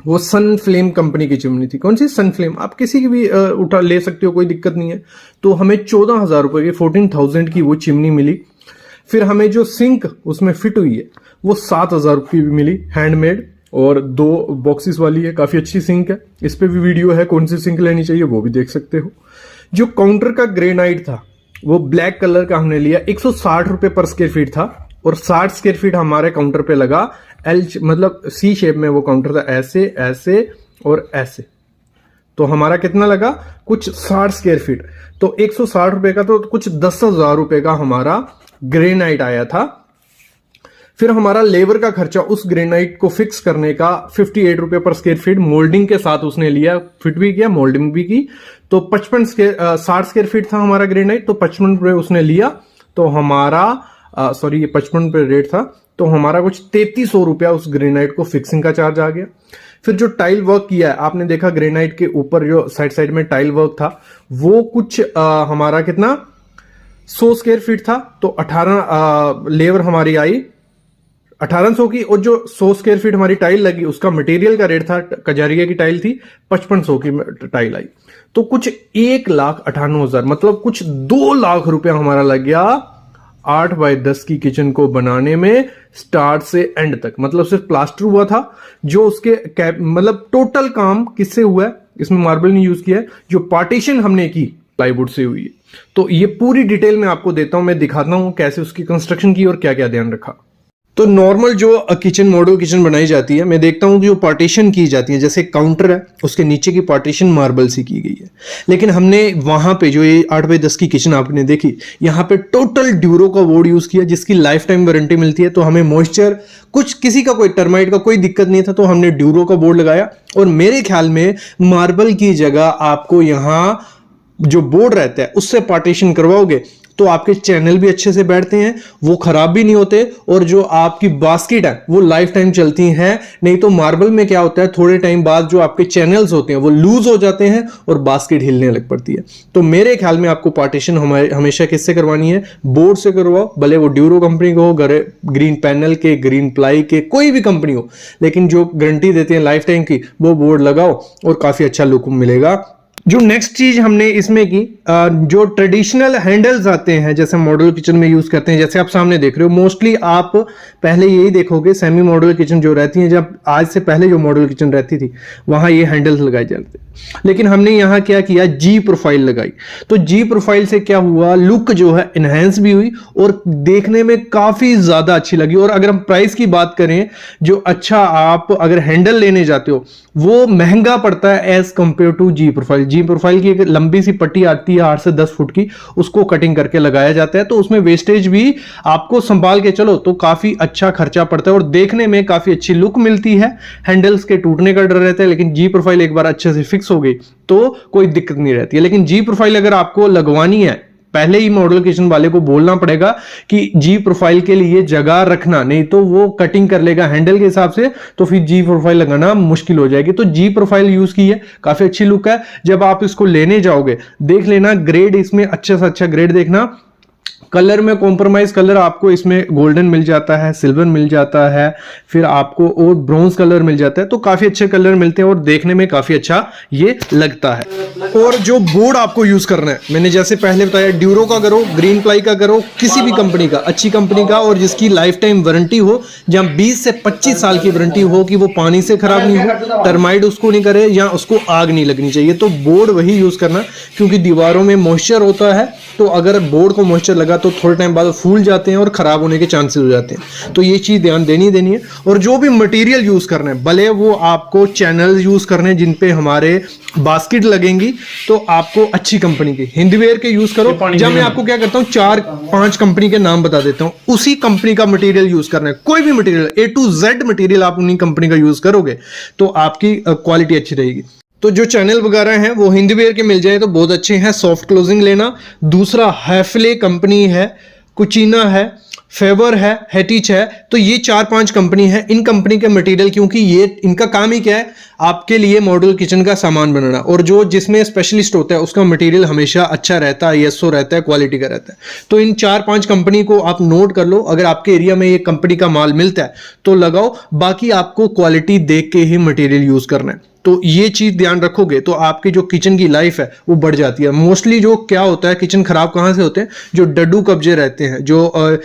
वो सन फ्लेम कंपनी की चिमनी थी। कौन सी? सन फ्लेम। आप किसी की भी उठा ले सकते हो, कोई दिक्कत नहीं है। तो हमें 14,000 रुपए की 14,000 की वो चिमनी मिली। फिर हमें जो सिंक उसमें फिट हुई है वो 7,000 रुपये भी मिली, हैंडमेड, और 2 बॉक्सेस वाली है। काफी अच्छी सिंक है, इस पे भी वीडियो है, कौन सी सिंक लेनी चाहिए वो भी देख सकते हो। जो काउंटर का ग्रेनाइट था वो ब्लैक कलर का हमने लिया, 160 रुपए पर स्क्वायर फीट था, और 60 स्क्वायर फीट हमारे काउंटर पे लगा। मतलब सी शेप में वो काउंटर था, ऐसे ऐसे और ऐसे। तो हमारा कितना लगा? कुछ 60 स्क्वायर फीट। तो 160 रुपए का, तो कुछ 10,000 रुपए का हमारा ग्रेनाइट आया था। फिर हमारा लेबर का खर्चा उस ग्रेनाइट को फिक्स करने का 58 रुपए पर स्क्वायर फीट मोल्डिंग के साथ उसने लिया, फिट भी किया, मोल्डिंग भी की। तो 60 स्क्वायर फीट था हमारा ग्रेनाइट, तो 55 रुपए उसने लिया। तो हमारा ये 55 रुपए रेट था। तो हमारा कुछ 3300 रुपया उस ग्रेनाइट को फिक्सिंग का चार्ज आ गया। फिर जो टाइल वर्क किया है आपने देखा, ग्रेनाइट के ऊपर जो साइड साइड में टाइल वर्क था वो कुछ हमारा कितना 100 स्क्वायर फीट था। तो 18 लेबर हमारी आई 1800 की, और जो 100 स्क्वायर फीट हमारी टाइल लगी उसका मटेरियल का रेट था, कजारिया की टाइल थी, 5500 की टाइल आई। तो कुछ 1,98,000, मतलब कुछ 2 लाख रुपया हमारा लग गया 8 बाई 10 की किचन को बनाने में, स्टार्ट से एंड तक। मतलब सिर्फ प्लास्टर हुआ था, जो उसके मतलब टोटल काम किससे हुआ है, इसमें मार्बल नहीं यूज किया है, जो पार्टीशन हमने की प्लाईवुड से हुई है। तो ये पूरी डिटेल में आपको देता हूं, मैं दिखाता हूं कैसे उसकी कंस्ट्रक्शन की और क्या क्या ध्यान रखा। तो नॉर्मल जो किचन मॉड्यूलर किचन बनाई जाती है, मैं देखता हूं कि जो पार्टीशन की जाती है, जैसे काउंटर है उसके नीचे की पार्टीशन मार्बल से की गई है। लेकिन हमने वहां पे जो ये 8 बाई 10 की किचन आपने देखी, यहाँ पे टोटल ड्यूरो का बोर्ड यूज किया, जिसकी लाइफ टाइम वारंटी मिलती है। तो हमें मॉइस्चर कुछ किसी का कोई टर्माइट का कोई दिक्कत नहीं था, तो हमने ड्यूरो का बोर्ड लगाया। और मेरे ख्याल में मार्बल की जगह आपको यहाँ जो बोर्ड रहता है उससे पार्टीशन करवाओगे तो आपके चैनल भी अच्छे से बैठते हैं, वो खराब भी नहीं होते, और जो आपकी बास्केट है वो लाइफ टाइम चलती हैं। नहीं तो मार्बल में क्या होता है, थोड़े टाइम बाद जो आपके चैनल्स होते हैं वो लूज हो जाते हैं और बास्केट हिलने लग पड़ती है। तो मेरे ख्याल में आपको पार्टीशन हमेशा किससे करवानी है? बोर्ड से करवाओ, भले वो ड्यूरो कंपनी को हो, ग्रीन पैनल के, ग्रीन प्लाई के, कोई भी कंपनी हो, लेकिन जो गारंटी देते हैं लाइफ टाइम की वो बोर्ड लगाओ और काफी अच्छा लुक मिलेगा। जो नेक्स्ट चीज हमने इसमें की, जो ट्रेडिशनल हैंडल्स आते हैं जैसे मॉड्यूलर किचन में यूज करते हैं, जैसे आप सामने देख रहे हो, मोस्टली आप पहले यही देखोगे सेमी मॉड्यूलर किचन जो रहती है, जब आज से पहले जो मॉड्यूलर किचन रहती थी वहां ये हैंडल्स लगाए जाते। लेकिन हमने यहां क्या किया, जी प्रोफाइल लगाई। तो जी प्रोफाइल से क्या हुआ, लुक जो है इनहेंस भी हुई और देखने में काफी ज्यादा अच्छी लगी। और अगर हम प्राइस की बात करें, जो अच्छा आप अगर हैंडल लेने जाते हो वो महंगा पड़ता है as compared to G profile. G G profile की एक लंबी सी पट्टी आती है 8 से 10 फुट की, उसको कटिंग करके लगाया जाता है। तो उसमें वेस्टेज भी आपको संभाल के चलो तो काफी अच्छा खर्चा पड़ता है और देखने में काफी अच्छी लुक मिलती है। हैंडल्स के टूटने का डर रहता है, लेकिन जी प्रोफाइल एक बार अच्छे से फिक्स हो गई तो कोई दिक्कत नहीं रहती है। लेकिन जी प्रोफाइल अगर आपको लगवानी है, पहले ही मॉड्यूलर किचन वाले को बोलना पड़ेगा कि जी प्रोफाइल के लिए जगह रखना, नहीं तो वो कटिंग कर लेगा हैंडल के हिसाब से, तो फिर जी प्रोफाइल लगाना मुश्किल हो जाएगी। तो जी प्रोफाइल यूज की है, काफी अच्छी लुक है। जब आप इसको लेने जाओगे देख लेना ग्रेड, इसमें अच्छे से अच्छा ग्रेड देखना। कलर में कॉम्प्रोमाइज कलर आपको इसमें गोल्डन मिल जाता है, सिल्वर मिल जाता है, फिर आपको और ब्रॉन्ज कलर मिल जाता है। तो काफी अच्छे कलर मिलते हैं और देखने में काफी अच्छा ये लगता है। और जो बोर्ड आपको यूज करना है, मैंने जैसे पहले बताया, ड्यूरो का करो, ग्रीन प्लाई का करो, किसी भी कंपनी का, अच्छी कंपनी का, और जिसकी लाइफ टाइम वारंटी हो, जहां 20 से 25 साल की वारंटी हो, कि वो पानी से खराब नहीं हो, टर्माइट उसको नहीं करे या उसको आग नहीं लगनी चाहिए। तो बोर्ड वही यूज करना, क्योंकि दीवारों में मॉइस्चर होता है, तो अगर बोर्ड को मॉइस्चर लगा तो थोड़े टाइम बाद फूल जाते हैं और खराब होने के चांसेस हो जाते हैं। तो ये चीज ध्यान देनी है। और जो भी मटेरियल यूज करना है, भले वो आपको चैनल यूज करने जिन पे हमारे बास्केट लगेंगी, तो आपको अच्छी कंपनी के हिंदवेयर के यूज करो। जब मैं आपको क्या करता हूं 4-5 कंपनी के नाम बता देता हूं, उसी कंपनी का मटेरियल यूज करना है। कोई भी material A to Z material आप उन्हीं कंपनी का यूज करोगे तो आपकी क्वालिटी अच्छी रहेगी। तो जो चैनल वगैरह हैं वो हिंदवेयर के मिल जाए तो बहुत अच्छे हैं। सॉफ्ट क्लोजिंग लेना। दूसरा हैफले कंपनी है, कुचिना है, फेवर है, हेटिच है। तो ये 4-5 कंपनी है। इन कंपनी के मटेरियल, क्योंकि ये इनका काम ही क्या है, आपके लिए मॉड्यूलर किचन का सामान बनाना, और जो जिसमें स्पेशलिस्ट होता है उसका मटेरियल हमेशा अच्छा रहता है, ISO रहता है, क्वालिटी का रहता है। तो इन 4-5 कंपनी को आप नोट कर लो। अगर आपके एरिया में ये कंपनी का माल मिलता है तो लगाओ, बाकी आपको क्वालिटी देख के ही मटेरियल यूज करना है। तो ये चीज ध्यान रखोगे तो आपकी जो किचन की लाइफ है वो बढ़ जाती है। मोस्टली जो क्या होता है, किचन खराब कहां से होते हैं, जो डड्डू कब्जे रहते हैं, जो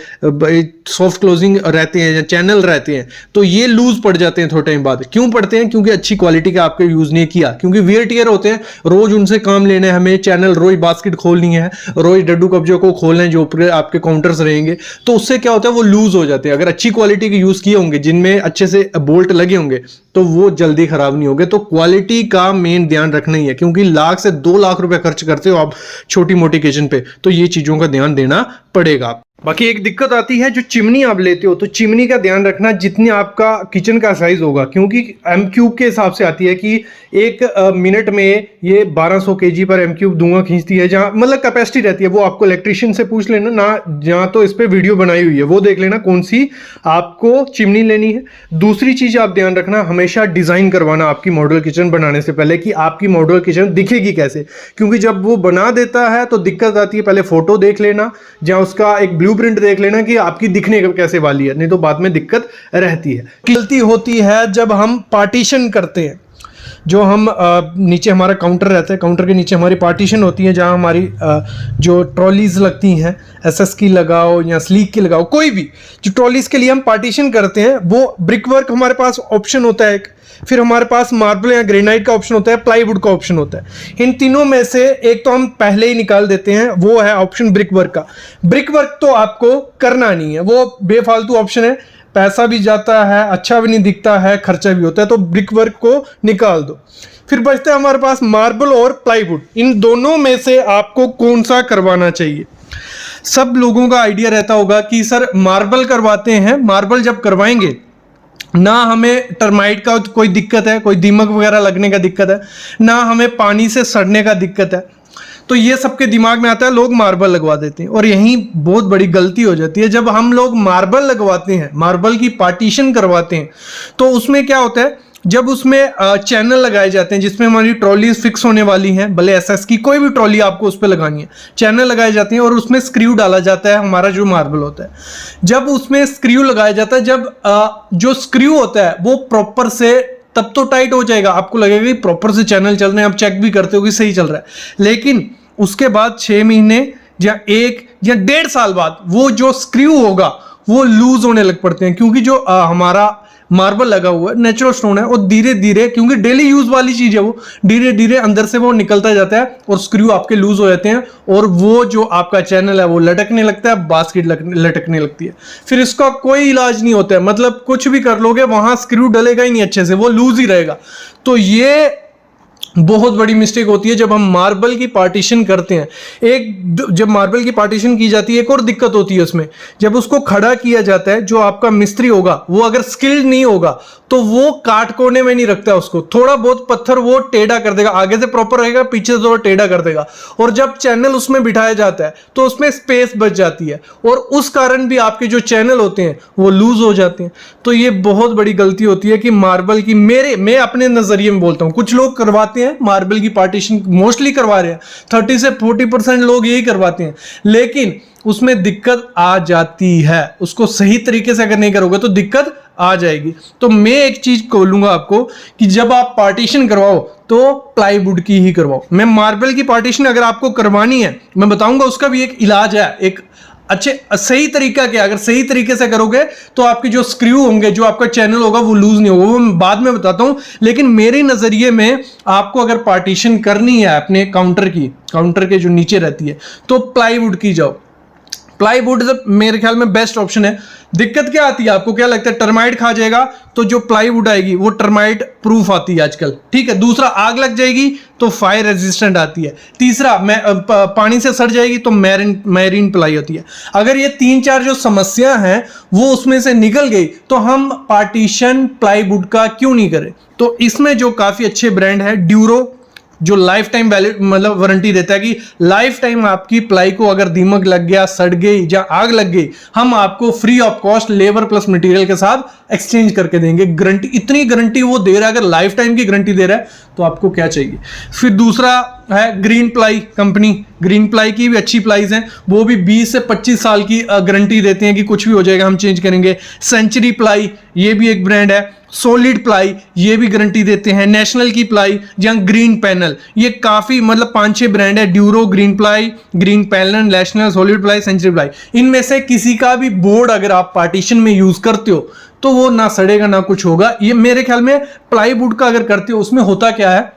सॉफ्ट क्लोजिंग रहते हैं या चैनल रहते हैं, तो ये लूज पड़ जाते हैं थोड़े टाइम बाद। क्यों पड़ते हैं? क्योंकि अच्छी क्वालिटी का आपके यूज नहीं किया, क्योंकि वियर टियर होते हैं, रोज उनसे काम लेना है हमें, चैनल रोज बास्केट खोलनी है, रोज डड्डू कब्जे को खोलना है जो ऊपर आपके काउंटर्स रहेंगे, तो उससे क्या होता है वो लूज हो जाते हैं। अगर अच्छी क्वालिटी के यूज किए होंगे, जिनमें अच्छे से बोल्ट लगे होंगे, तो वो जल्दी खराब नहीं होंगे। तो क्वालिटी का मेन ध्यान रखना ही है, क्योंकि लाख से 2 लाख रुपए खर्च करते हो आप छोटी मोटी किचन पे, तो ये चीजों का ध्यान देना पड़ेगा। बाकी एक दिक्कत आती है, जो चिमनी आप लेते हो तो चिमनी का ध्यान रखना जितनी आपका किचन का साइज होगा, क्योंकि M³ के हिसाब से आती है कि 1 मिनट में ये 1200 kg पर M³ धुआं खींचती है, जहां मतलब कैपेसिटी रहती है। वो आपको इलेक्ट्रिशियन से पूछ लेना ना, जहां तो इस पे वीडियो बनाई हुई है वो देख लेना कौन सी आपको चिमनी लेनी है। दूसरी चीज आप ध्यान रखना, हमेशा डिजाइन करवाना आपकी मॉड्यूलर किचन बनाने से पहले कि आपकी मॉड्यूलर किचन दिखेगी कैसे, क्योंकि जब वो बना देता है तो दिक्कत आती है। पहले फोटो देख लेना, जहां उसका एक ब्लूप्रिंट देख लेना कि आपकी दिखने कैसे वाली है, नहीं तो बाद में दिक्कत रहती है। गलती होती है जब हम पार्टीशन करते हैं, जो हम नीचे हमारा काउंटर रहता है, काउंटर के नीचे हमारी पार्टीशन होती है, जहां हमारी जो ट्रॉलीज लगती हैं, SS की लगाओ या स्लीक की लगाओ, कोई भी जो ट्रॉलीज के लिए हम पार्टीशन करते हैं, वो ब्रिक वर्क हमारे पास ऑप्शन होता है, फिर हमारे पास मार्बल या ग्रेनाइट का ऑप्शन होता है, प्लाईवुड का ऑप्शन होता है। इन तीनों में से एक तो हम पहले ही निकाल देते हैं, वो है ऑप्शन ब्रिक वर्क का। ब्रिक वर्क तो आपको करना नहीं है, वो बेफालतू ऑप्शन है, पैसा भी जाता है, अच्छा भी नहीं दिखता है, खर्चा भी होता है, तो ब्रिक वर्क को निकाल दो। फिर बचता है हमारे पास मार्बल और प्लाईवुड। इन दोनों में से आपको कौन सा करवाना चाहिए? सब लोगों का आइडिया रहता होगा कि सर मार्बल करवाते हैं, मार्बल जब करवाएंगे ना हमें टर्माइट का कोई दिक्कत है, कोई दीमक वगैरह लगने का दिक्कत है, ना हमें पानी से सड़ने का दिक्कत है। तो ये सबके दिमाग में आता है, लोग मार्बल लगवा देते हैं, और यही बहुत बड़ी गलती हो जाती है। जब हम लोग मार्बल लगवाते हैं, मार्बल की पार्टीशन करवाते हैं, तो उसमें क्या होता है, जब उसमें चैनल लगाए जाते हैं जिसमें हमारी ट्रॉलीज फिक्स होने वाली हैं, भले SS की कोई भी ट्रॉली आपको उस पर लगानी है, चैनल लगाए जाते हैं और उसमें स्क्रू डाला जाता है, हमारा जो मार्बल होता है। जब उसमें स्क्रू लगाया जाता है, जब जो स्क्रू होता है वो प्रॉपर से, तब तो टाइट हो जाएगा, आपको लगेगा कि प्रॉपर से चैनल चल रहे हैं, आप चेक भी करते हो कि सही चल रहा है, लेकिन उसके बाद 6 महीने या 1 या 1.5 साल बाद वो जो स्क्रू होगा वो लूज होने लग पड़ते हैं, क्योंकि जो हमारा मार्बल लगा हुआ है, नेचुरल स्टोन है, और धीरे धीरे, क्योंकि डेली यूज वाली चीज है, वो धीरे धीरे अंदर से वो निकलता जाता है और स्क्रू आपके लूज हो जाते हैं, और वो जो आपका चैनल है वो लटकने लगता है, बास्केट लटकने लगती है। फिर इसका कोई इलाज नहीं होता है, मतलब कुछ भी कर लोगे वहां स्क्रू डलेगा ही नहीं अच्छे से, वो लूज ही रहेगा। तो ये बहुत बड़ी मिस्टेक होती है जब हम मार्बल की पार्टीशन करते हैं। जब मार्बल की पार्टीशन की जाती है एक और दिक्कत होती है उसमें, जब उसको खड़ा किया जाता है, जो आपका मिस्त्री होगा वो अगर स्किल्ड नहीं होगा तो वो काट कोने में नहीं रखता उसको, थोड़ा बहुत पत्थर वो टेढ़ा कर देगा, आगे से प्रॉपर रहेगा, पीछे से थोड़ा टेढ़ा कर देगा, और जब चैनल उसमें बिठाया जाता है तो उसमें स्पेस बच जाती है, और उस कारण भी आपके जो चैनल होते हैं वो लूज हो जाते हैं। तो ये बहुत बड़ी गलती होती है कि मार्बल की, मैं अपने नजरिए में बोलता हूं, कुछ लोग करवाते हैं मार्बल की पार्टीशन, मोस्टली करवा रहे हैं, 30 से 40% लोग यही करवाते हैं, लेकिन उसमें दिक्कत आ जाती है। उसको सही तरीके से अगर नहीं करोगे तो दिक्कत आ जाएगी। तो मैं एक चीज बोलूंगा आपको कि जब आप पार्टीशन करवाओ तो प्लाईवुड की ही करवाओ। मैं मार्बल की पार्टीशन अगर आपको करवानी है, मैं बताऊंगा उसका भी एक इलाज है, एक अच्छे सही तरीका क्या, अगर सही तरीके से करोगे तो आपके जो स्क्रू होंगे, जो आपका चैनल होगा वो लूज नहीं होगा, वो मैं बाद में बताता हूं। लेकिन मेरे नजरिए में आपको अगर पार्टीशन करनी है अपने काउंटर के जो नीचे रहती है, तो प्लाईवुड की जाओ। प्लाईवुड मेरे ख्याल में बेस्ट ऑप्शन है। दिक्कत क्या आती है, आपको क्या लगता है टर्माइट खा जाएगा? तो जो प्लाईवुड आएगी वो टर्माइट प्रूफ आती है आजकल, ठीक है। दूसरा, आग लग जाएगी तो फायर रेजिस्टेंट आती है। तीसरा, पानी से सड़ जाएगी तो मैरीन प्लाई होती है। अगर ये 3-4 जो समस्या हैं वो उसमें से निकल गई तो हम पार्टीशन प्लाईवुड का क्यों नहीं करें। तो इसमें जो काफी अच्छे ब्रांड है, ड्यूरो, जो लाइफ टाइम वैलिड मतलब वारंटी देता है कि लाइफ टाइम आपकी प्लाई को अगर दीमक लग गया, सड़ गई या आग लग गई, हम आपको free of cost labour plus material के साथ एक्सचेंज करके देंगे। गारंटी, इतनी गारंटी वो दे रहा है, अगर लाइफ टाइम की गारंटी दे रहा है तो आपको क्या चाहिए। फिर दूसरा है green ply company. Green ply की भी अच्छी प्लाईज हैं, वो भी 20 से 25 साल की गारंटी देते हैं कि कुछ भी हो जाएगा हम चेंज करेंगे। सेंचुरी प्लाई, ये भी एक ब्रांड है। सॉलिड प्लाई, ये भी गारंटी देते हैं। नेशनल की प्लाई, जहां ग्रीन पैनल, ये काफी मतलब 5-6 ब्रांड है, Duro, Green Ply, Green Panel, National, Solid Ply, Century Ply. इनमें से किसी का भी बोर्ड अगर आप पार्टीशन में यूज करते हो तो वो ना सड़ेगा ना कुछ होगा। ये मेरे ख्याल में प्लाईवुड का अगर करते हो, उसमें होता क्या है,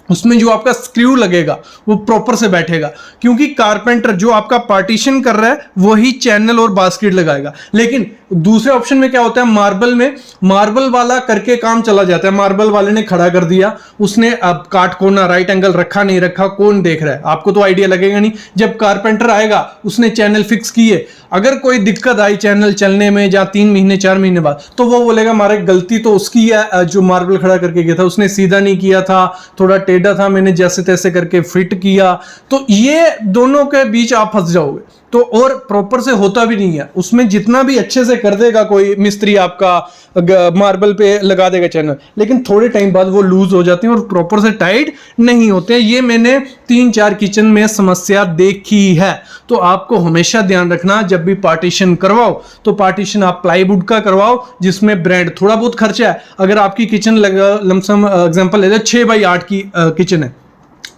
उसमें जो आपका स्क्रू लगेगा वो प्रॉपर से बैठेगा, क्योंकि कारपेंटर जो आपका पार्टीशन कर रहा है वही चैनल और बास्केट लगाएगा। लेकिन दूसरे ऑप्शन में क्या होता है, मार्बल में, मार्बल वाला करके काम चला जाता है। मार्बल वाले ने खड़ा कर दिया, उसने अब काट कोना राइट एंगल रखा नहीं रखा, कौन देख रहा है, आपको तो आइडिया लगेगा नहीं। जब कारपेंटर आएगा, उसने चैनल फिक्स किए, अगर कोई दिक्कत आई चैनल चलने में या 3 महीने 4 महीने बाद, तो वो बोलेगा हमारे गलती तो उसकी है, जो मार्बल खड़ा करके गया था उसने सीधा नहीं किया था, थोड़ा टेढ़ा था, मैंने जैसे तैसे करके फिट किया। तो ये दोनों के बीच आप फंस जाओगे, तो और प्रॉपर से होता भी नहीं है। उसमें जितना भी अच्छे से कर देगा कोई मिस्त्री, आपका मार्बल पे लगा देगा चैनल, लेकिन थोड़े टाइम बाद वो लूज हो जाते हैं और प्रॉपर से टाइट नहीं होते हैं। ये मैंने 3-4 किचन में समस्या देखी है। तो आपको हमेशा ध्यान रखना, जब भी पार्टीशन करवाओ तो पार्टीशन आप प्लाईवुड का करवाओ, जिसमें ब्रांड थोड़ा बहुत खर्चा है। अगर आपकी किचन लमसम एग्जांपल ले लो 6x8 की किचन है,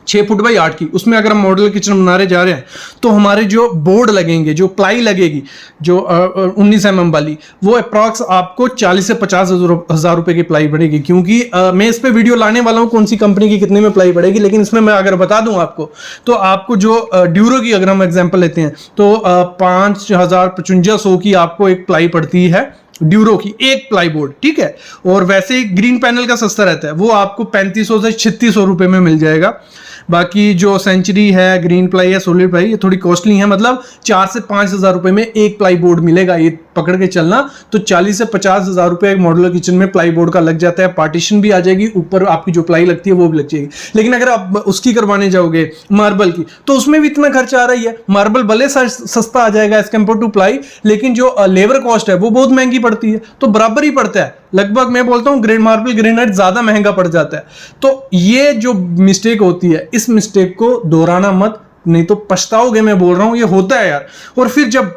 6 फुट बाई 8 की, उसमें अगर हम मॉडल किचन बनाने जा रहे हैं तो हमारे जो बोर्ड लगेंगे, जो प्लाई लगेगी, जो 19 mm वाली, वो अप्रॉक्स आपको 40 से 50 हजार रुपए की प्लाई पड़ेगी। क्योंकि मैं इस पे वीडियो लाने वाला हूँ कौन सी कंपनी की कितने में प्लाई पड़ेगी, लेकिन इसमें मैं अगर बता दूं आपको, तो आपको जो ड्यूरो की अगर हम एग्जाम्पल लेते हैं तो 5,5500 की आपको एक प्लाई पड़ती है, ड्यूरो की एक प्लाई बोर्ड, ठीक है। और वैसे ही ग्रीन पैनल का सस्ता रहता है, वो आपको 3500 से 3600 रुपए में मिल जाएगा। बाकी जो सेंचुरी है, ग्रीन प्लाई है, सॉलिड प्लाई, ये थोड़ी कॉस्टली है, मतलब 4 से 5 हजार रुपए में एक प्लाई बोर्ड मिलेगा। ये पकड़ के चलना, तो 40 से 50 हजार रुपए एक मॉड्यूलर किचन में प्लाई बोर्ड का लग जाता है। पार्टीशन भी आ जाएगी, ऊपर आपकी जो प्लाई लगती है वो भी लग जाएगी। लेकिन अगर आप उसकी करवाने जाओगे मार्बल की, तो उसमें भी इतना खर्चा आ रही है। मार्बल भले सस्ता आ जाएगा एज कम्पेयर टू प्लाई, लेकिन जो लेबर कॉस्ट है वो बहुत महंगी पड़ती है, तो बराबर ही पड़ता है लगभग। मैं बोलता हूँ ग्रेड मार्बल ग्रेनाइट ज्यादा महंगा पड़ जाता है। तो ये जो मिस्टेक होती है, इस मिस्टेक को दोहराना मत, नहीं तो पछताओगे। मैं बोल रहा हूं, ये होता है यार। और फिर जब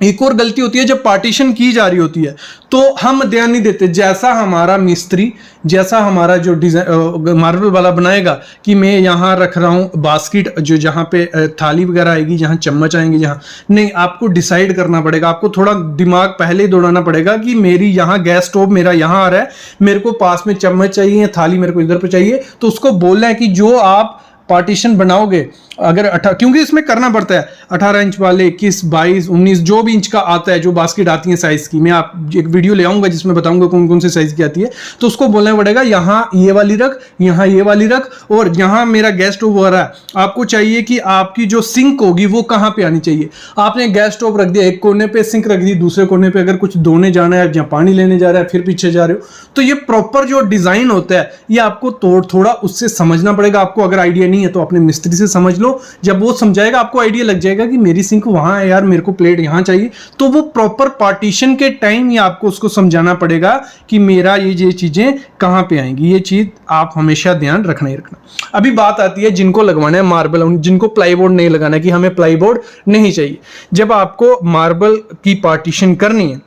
एक और गलती होती है, जब पार्टीशन की जा रही होती है तो हम ध्यान नहीं देते, जैसा हमारा मिस्त्री, जैसा हमारा जो डिजाइन मार्बल वाला बनाएगा कि मैं यहाँ रख रहा हूँ बास्केट, जो जहाँ पे थाली वगैरह आएगी, जहाँ चम्मच आएंगे, जहाँ नहीं, आपको डिसाइड करना पड़ेगा। आपको थोड़ा दिमाग पहले ही दौड़ाना पड़ेगा कि मेरी यहाँ गैस स्टोव मेरा यहाँ आ रहा है, मेरे को पास में चम्मच चाहिए, थाली मेरे को इधर पे चाहिए। तो उसको बोलना है कि जो आप पार्टीशन बनाओगे अगर क्योंकि इसमें करना पड़ता है 18 इंच वाले, 21, 22, 19 जो भी इंच का आता है, जो बास्केट आती है साइज की, मैं आप एक वीडियो ले आऊंगा जिसमें बताऊंगा कौन कौन से साइज की आती है। तो उसको बोलना पड़ेगा यहाँ ये वाली रख, यहाँ ये वाली रख, और यहाँ मेरा गैस स्टोव हो रहा है, आपको चाहिए कि आपकी जो सिंक होगी वो कहाँ पे आनी चाहिए। आपने गैस स्टोव रख दिया एक कोने पे, सिंक रख दी दूसरे कोने पे, अगर कुछ धोने जाना है या पानी लेने जा रहा है फिर पीछे जा रहे हो, तो ये प्रॉपर जो डिजाइन होता है ये आपको थोड़ा उससे समझना पड़ेगा। आपको अगर आइडिया नहीं है तो अपने मिस्त्री से समझ लो, जब वो समझाएगा आपको आइडिया लग जाएगा कि मेरी सिंक वहां है यार, मेरे को प्लेट यहां चाहिए। तो वो प्रॉपर पार्टीशन के टाइम ये आपको उसको समझाना पड़ेगा कि मेरा ये चीजें कहां पे आएंगी। ये चीज आप हमेशा ध्यान रखना ही रखना। अभी बात आती है जिनको लगवाना है मार्बल, जिनको प्लाईवुड नहीं लगाना, कि हमें प्लाईवुड नहीं चाहिए। जब आपको मार्बल की पार्टीशन करनी है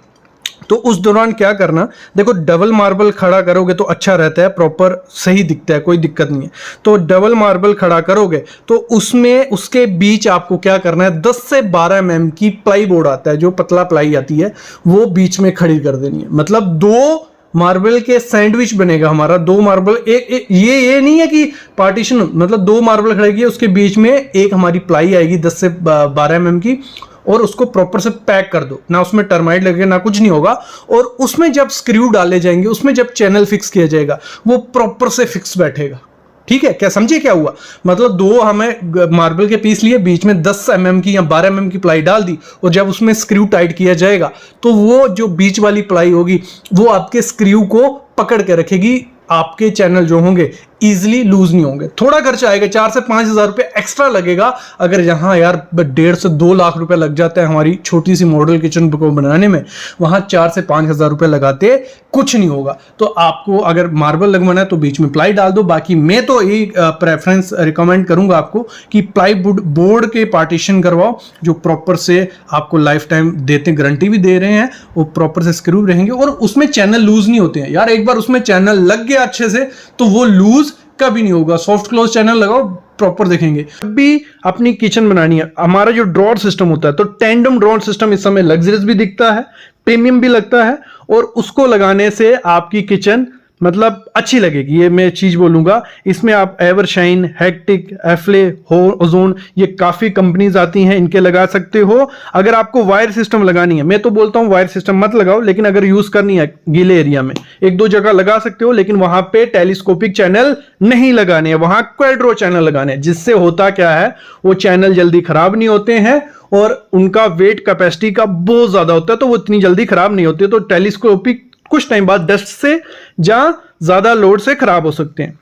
तो उस दौरान क्या करना, देखो डबल मार्बल खड़ा करोगे तो अच्छा रहता है, प्रॉपर सही दिखता है, कोई दिक्कत नहीं है। तो डबल मार्बल खड़ा करोगे तो उसमें उसके बीच आपको क्या करना है, 10 से 12 mm की प्लाई बोर्ड आता है, जो पतला प्लाई आती है, वो बीच में खड़ी कर देनी है। मतलब 2 मार्बल के सैंडविच बनेगा हमारा, 2 मार्बल ये नहीं है कि पार्टीशन, मतलब 2 मार्बल खड़ेगी, उसके बीच में एक हमारी प्लाई आएगी 10 से 12 mm की, और उसको प्रॉपर से पैक कर दो, ना उसमें टर्माइट लगेगा ना कुछ नहीं होगा। और उसमें जब स्क्रू डाले जाएंगे, उसमें जब चैनल फिक्स किया जाएगा, वो प्रॉपर से फिक्स बैठेगा। ठीक है, क्या समझिए क्या हुआ, मतलब 2 हमें मार्बल के पीस लिए, बीच में 10 mm की या 12 mm की प्लाई डाल दी, और जब उसमें स्क्रू टाइट किया जाएगा तो वो जो बीच वाली प्लाई होगी वो आपके स्क्रू को पकड़ के रखेगी, आपके चैनल जो होंगे इजीली लूज नहीं होंगे। थोड़ा खर्चा आएगा, 4 से 5 हज़ार रुपये एक्स्ट्रा लगेगा। अगर यहाँ यार 1.5 से 2 लाख रुपए लग जाता है हमारी छोटी सी मॉडल किचन को बनाने में, वहाँ 4 से 5 हज़ार रुपये लगाते कुछ नहीं होगा। तो आपको अगर मार्बल लगवाना है तो बीच में प्लाई डाल दो। बाकी मैं तो यही प्रेफरेंस रिकमेंड करूंगा आपको कि प्लाई बोर्ड के पार्टीशन करवाओ, जो प्रॉपर से आपको लाइफ टाइम देते, गारंटी भी दे रहे हैं, वो प्रॉपर से स्क्रू रहेंगे और उसमें चैनल लूज नहीं होते हैं। यार एक बार उसमें चैनल लग गया अच्छे से तो वो लूज कभी नहीं होगा। सॉफ्ट क्लोज चैनल लगाओ, प्रॉपर देखेंगे। जब भी अपनी किचन बनानी है, हमारा जो ड्रॉर सिस्टम होता है, तो टेंडम ड्रॉर सिस्टम इस समय लग्जरियस भी दिखता है, प्रीमियम भी लगता है, और उसको लगाने से आपकी किचन मतलब अच्छी लगेगी। ये मैं चीज बोलूंगा। इसमें आप एवरशाइन, हेक्टिक, एफ्ले, ओजोन, ये काफी कंपनीज आती हैं, इनके लगा सकते हो। अगर आपको वायर सिस्टम लगानी है, मैं तो बोलता हूं वायर सिस्टम मत लगाओ, लेकिन अगर यूज करनी है गीले एरिया में 1-2 जगह लगा सकते हो, लेकिन वहां पे टेलीस्कोपिक चैनल नहीं लगाने हैं, वहां क्वाड्रो चैनल लगाने हैं। जिससे होता क्या है, वो चैनल जल्दी खराब नहीं होते हैं और उनका वेट कैपेसिटी का बहुत ज्यादा होता है, तो वो इतनी जल्दी खराब नहीं होते। तो टेलीस्कोपिक कुछ टाइम बाद डस्ट से या ज्यादा लोड से खराब हो सकते हैं।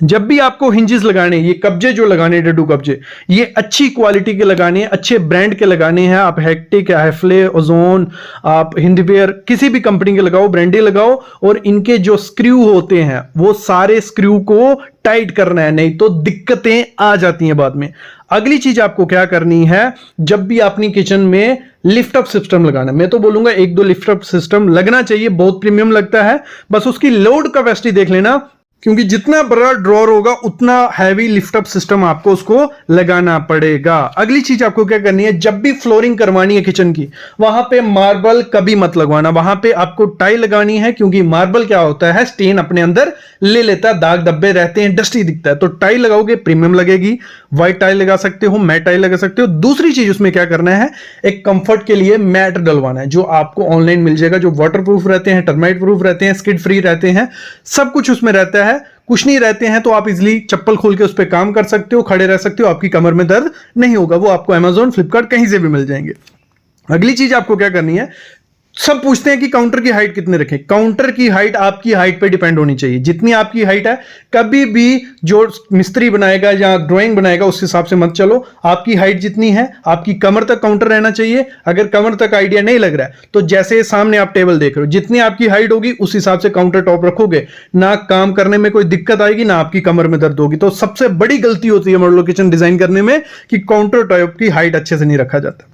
जब भी आपको हिंजेस लगाने, ये कब्जे जो लगाने, डड्डू कब्जे, ये अच्छी क्वालिटी के लगाने हैं, अच्छे ब्रांड के लगाने हैं। आप हेक्टिक, हेफ्ले, ओजोन, आप हिंदवेयर, किसी भी कंपनी के लगाओ, ब्रांडे लगाओ, और इनके जो स्क्रू होते हैं वो सारे स्क्रू को टाइट करना है, नहीं तो दिक्कतें आ जाती हैं बाद में। अगली चीज आपको क्या करनी है, जब भी अपनी किचन में लिफ्ट अप सिस्टम लगाना, मैं तो बोलूंगा 1-2 लिफ्ट अप सिस्टम लगना चाहिए, बहुत प्रीमियम लगता है। बस उसकी लोड कैपेसिटी देख लेना, क्योंकि जितना बड़ा ड्रॉर होगा उतना हैवी लिफ्ट अप सिस्टम आपको उसको लगाना पड़ेगा। अगली चीज आपको क्या करनी है, जब भी फ्लोरिंग करवानी है किचन की, वहां पे मार्बल कभी मत लगवाना, वहां पे आपको टाइल लगानी है। क्योंकि मार्बल क्या होता है, स्टेन अपने अंदर ले लेता है, दाग धब्बे रहते हैं, डस्टी दिखता है। तो टाइल लगाओगे प्रीमियम लगेगी, व्हाइट टाइल लगा सकते हो, मैट टाइल लगा सकते हो। दूसरी चीज उसमें क्या करना है, एक कंफर्ट के लिए मैट डलवाना है, जो आपको ऑनलाइन मिल जाएगा, जो वाटर प्रूफ रहते हैं, टर्माइट प्रूफ रहते हैं, स्किड फ्री रहते हैं, सब कुछ उसमें रहता है। कुछ नहीं रहते हैं तो आप इजीली चप्पल खोल के उस पर काम कर सकते हो, खड़े रह सकते हो, आपकी कमर में दर्द नहीं होगा। वो आपको अमेजोन, फ्लिपकार्ट कहीं से भी मिल जाएंगे। अगली चीज आपको क्या करनी है, सब पूछते हैं कि काउंटर की हाइट कितने रखें। काउंटर की हाइट आपकी हाइट पे डिपेंड होनी चाहिए, जितनी आपकी हाइट है। कभी भी जो मिस्त्री बनाएगा या ड्राइंग बनाएगा उस हिसाब से मत चलो। आपकी हाइट जितनी है, आपकी कमर तक काउंटर रहना चाहिए। अगर कमर तक आइडिया नहीं लग रहा है तो जैसे सामने आप टेबल देख रहे हो, जितनी आपकी हाइट होगी उस हिसाब से काउंटर टॉप रखोगे, ना काम करने में कोई दिक्कत आएगी, ना आपकी कमर में दर्द होगी। तो सबसे बड़ी गलती होती है मॉड्यूलर किचन डिजाइन करने में कि काउंटर टॉप की हाइट अच्छे से नहीं रखा जाता।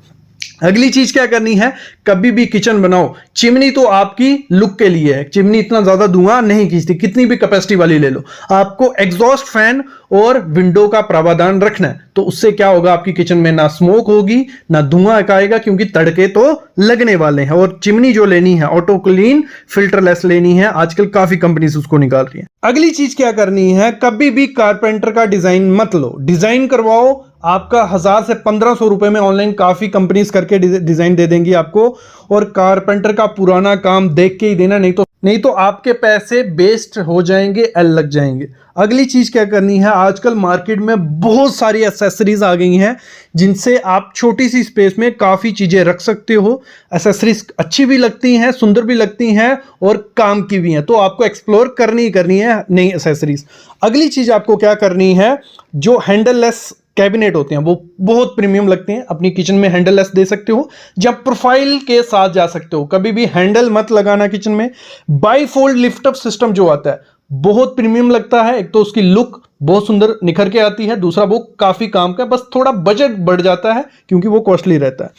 अगली चीज क्या करनी है, कभी भी किचन बनाओ, चिमनी तो आपकी लुक के लिए है, चिमनी इतना ज्यादा धुआं नहीं खींचती, कितनी भी कैपेसिटी वाली ले लो। आपको एग्जॉस्ट फैन और विंडो का प्रावधान रखना है, तो उससे क्या होगा, आपकी किचन में ना स्मोक होगी ना धुआं आएगा, क्योंकि तड़के तो लगने वाले हैं। और चिमनी जो लेनी है ऑटो क्लीन फिल्टरलेस लेनी है, आजकल काफी कंपनीज उसको निकाल रही है। अगली चीज क्या करनी है, कभी भी कारपेंटर का डिजाइन मत लो, डिजाइन करवाओ आपका 1000 से 1500 रुपए में ऑनलाइन काफ़ी कंपनीज करके डिज़ाइन दे देंगी आपको। और कारपेंटर का पुराना काम देख के ही देना, नहीं तो आपके पैसे वेस्ट हो जाएंगे, एल लग जाएंगे। अगली चीज़ क्या करनी है, आजकल मार्केट में बहुत सारी एसेसरीज आ गई हैं जिनसे आप छोटी सी स्पेस में काफ़ी चीज़ें रख सकते हो। एसेसरीज अच्छी भी लगती हैं, सुंदर भी लगती हैं और काम की भी हैं, तो आपको एक्सप्लोर करनी ही करनी है नई एसेसरीज। अगली चीज़ आपको क्या करनी है, जो हैंडललेस कैबिनेट होते हैं वो बहुत प्रीमियम लगते हैं, अपनी किचन में हैंडललेस दे सकते हो, जब प्रोफाइल के साथ जा सकते हो। कभी भी हैंडल मत लगाना किचन में। बाईफोल्ड लिफ्ट अप सिस्टम जो आता है बहुत प्रीमियम लगता है। एक तो उसकी लुक बहुत सुंदर निखर के आती है, दूसरा वो काफी काम का, बस थोड़ा बजट बढ़ जाता है क्योंकि वो कॉस्टली रहता है।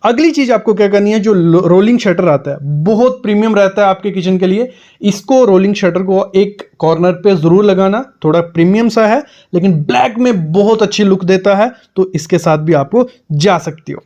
अगली चीज आपको क्या करनी है, जो रोलिंग शटर आता है बहुत प्रीमियम रहता है आपके किचन के लिए। इसको रोलिंग शटर को एक कॉर्नर पे जरूर लगाना, थोड़ा प्रीमियम सा है लेकिन ब्लैक में बहुत अच्छी लुक देता है, तो इसके साथ भी आपको जा सकती हो।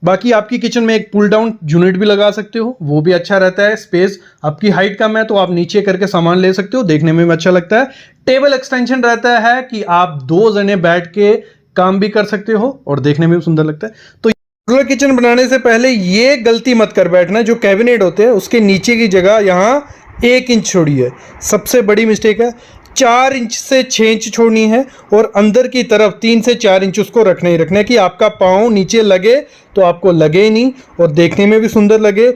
बाकी आपकी किचन में एक पुल डाउन यूनिट भी लगा सकते हो, वो भी अच्छा रहता है। स्पेस आपकी हाइट कम है तो आप नीचे करके सामान ले सकते हो, देखने में भी अच्छा लगता है। टेबल एक्सटेंशन रहता है कि आप 2 जने बैठ के काम भी कर सकते हो और देखने में भी सुंदर लगता है। तो मॉड्यूलर किचन बनाने से पहले ये गलती मत कर बैठना, जो कैबिनेट होते हैं उसके नीचे की जगह यहाँ 1 इंच छोड़ी है, सबसे बड़ी मिस्टेक है। 4 इंच से 6 इंच छोड़नी है और अंदर की तरफ 3 से 4 इंच उसको रखना ही रखना है कि आपका पाँव नीचे लगे तो आपको लगे ही नहीं और देखने में भी सुंदर लगे,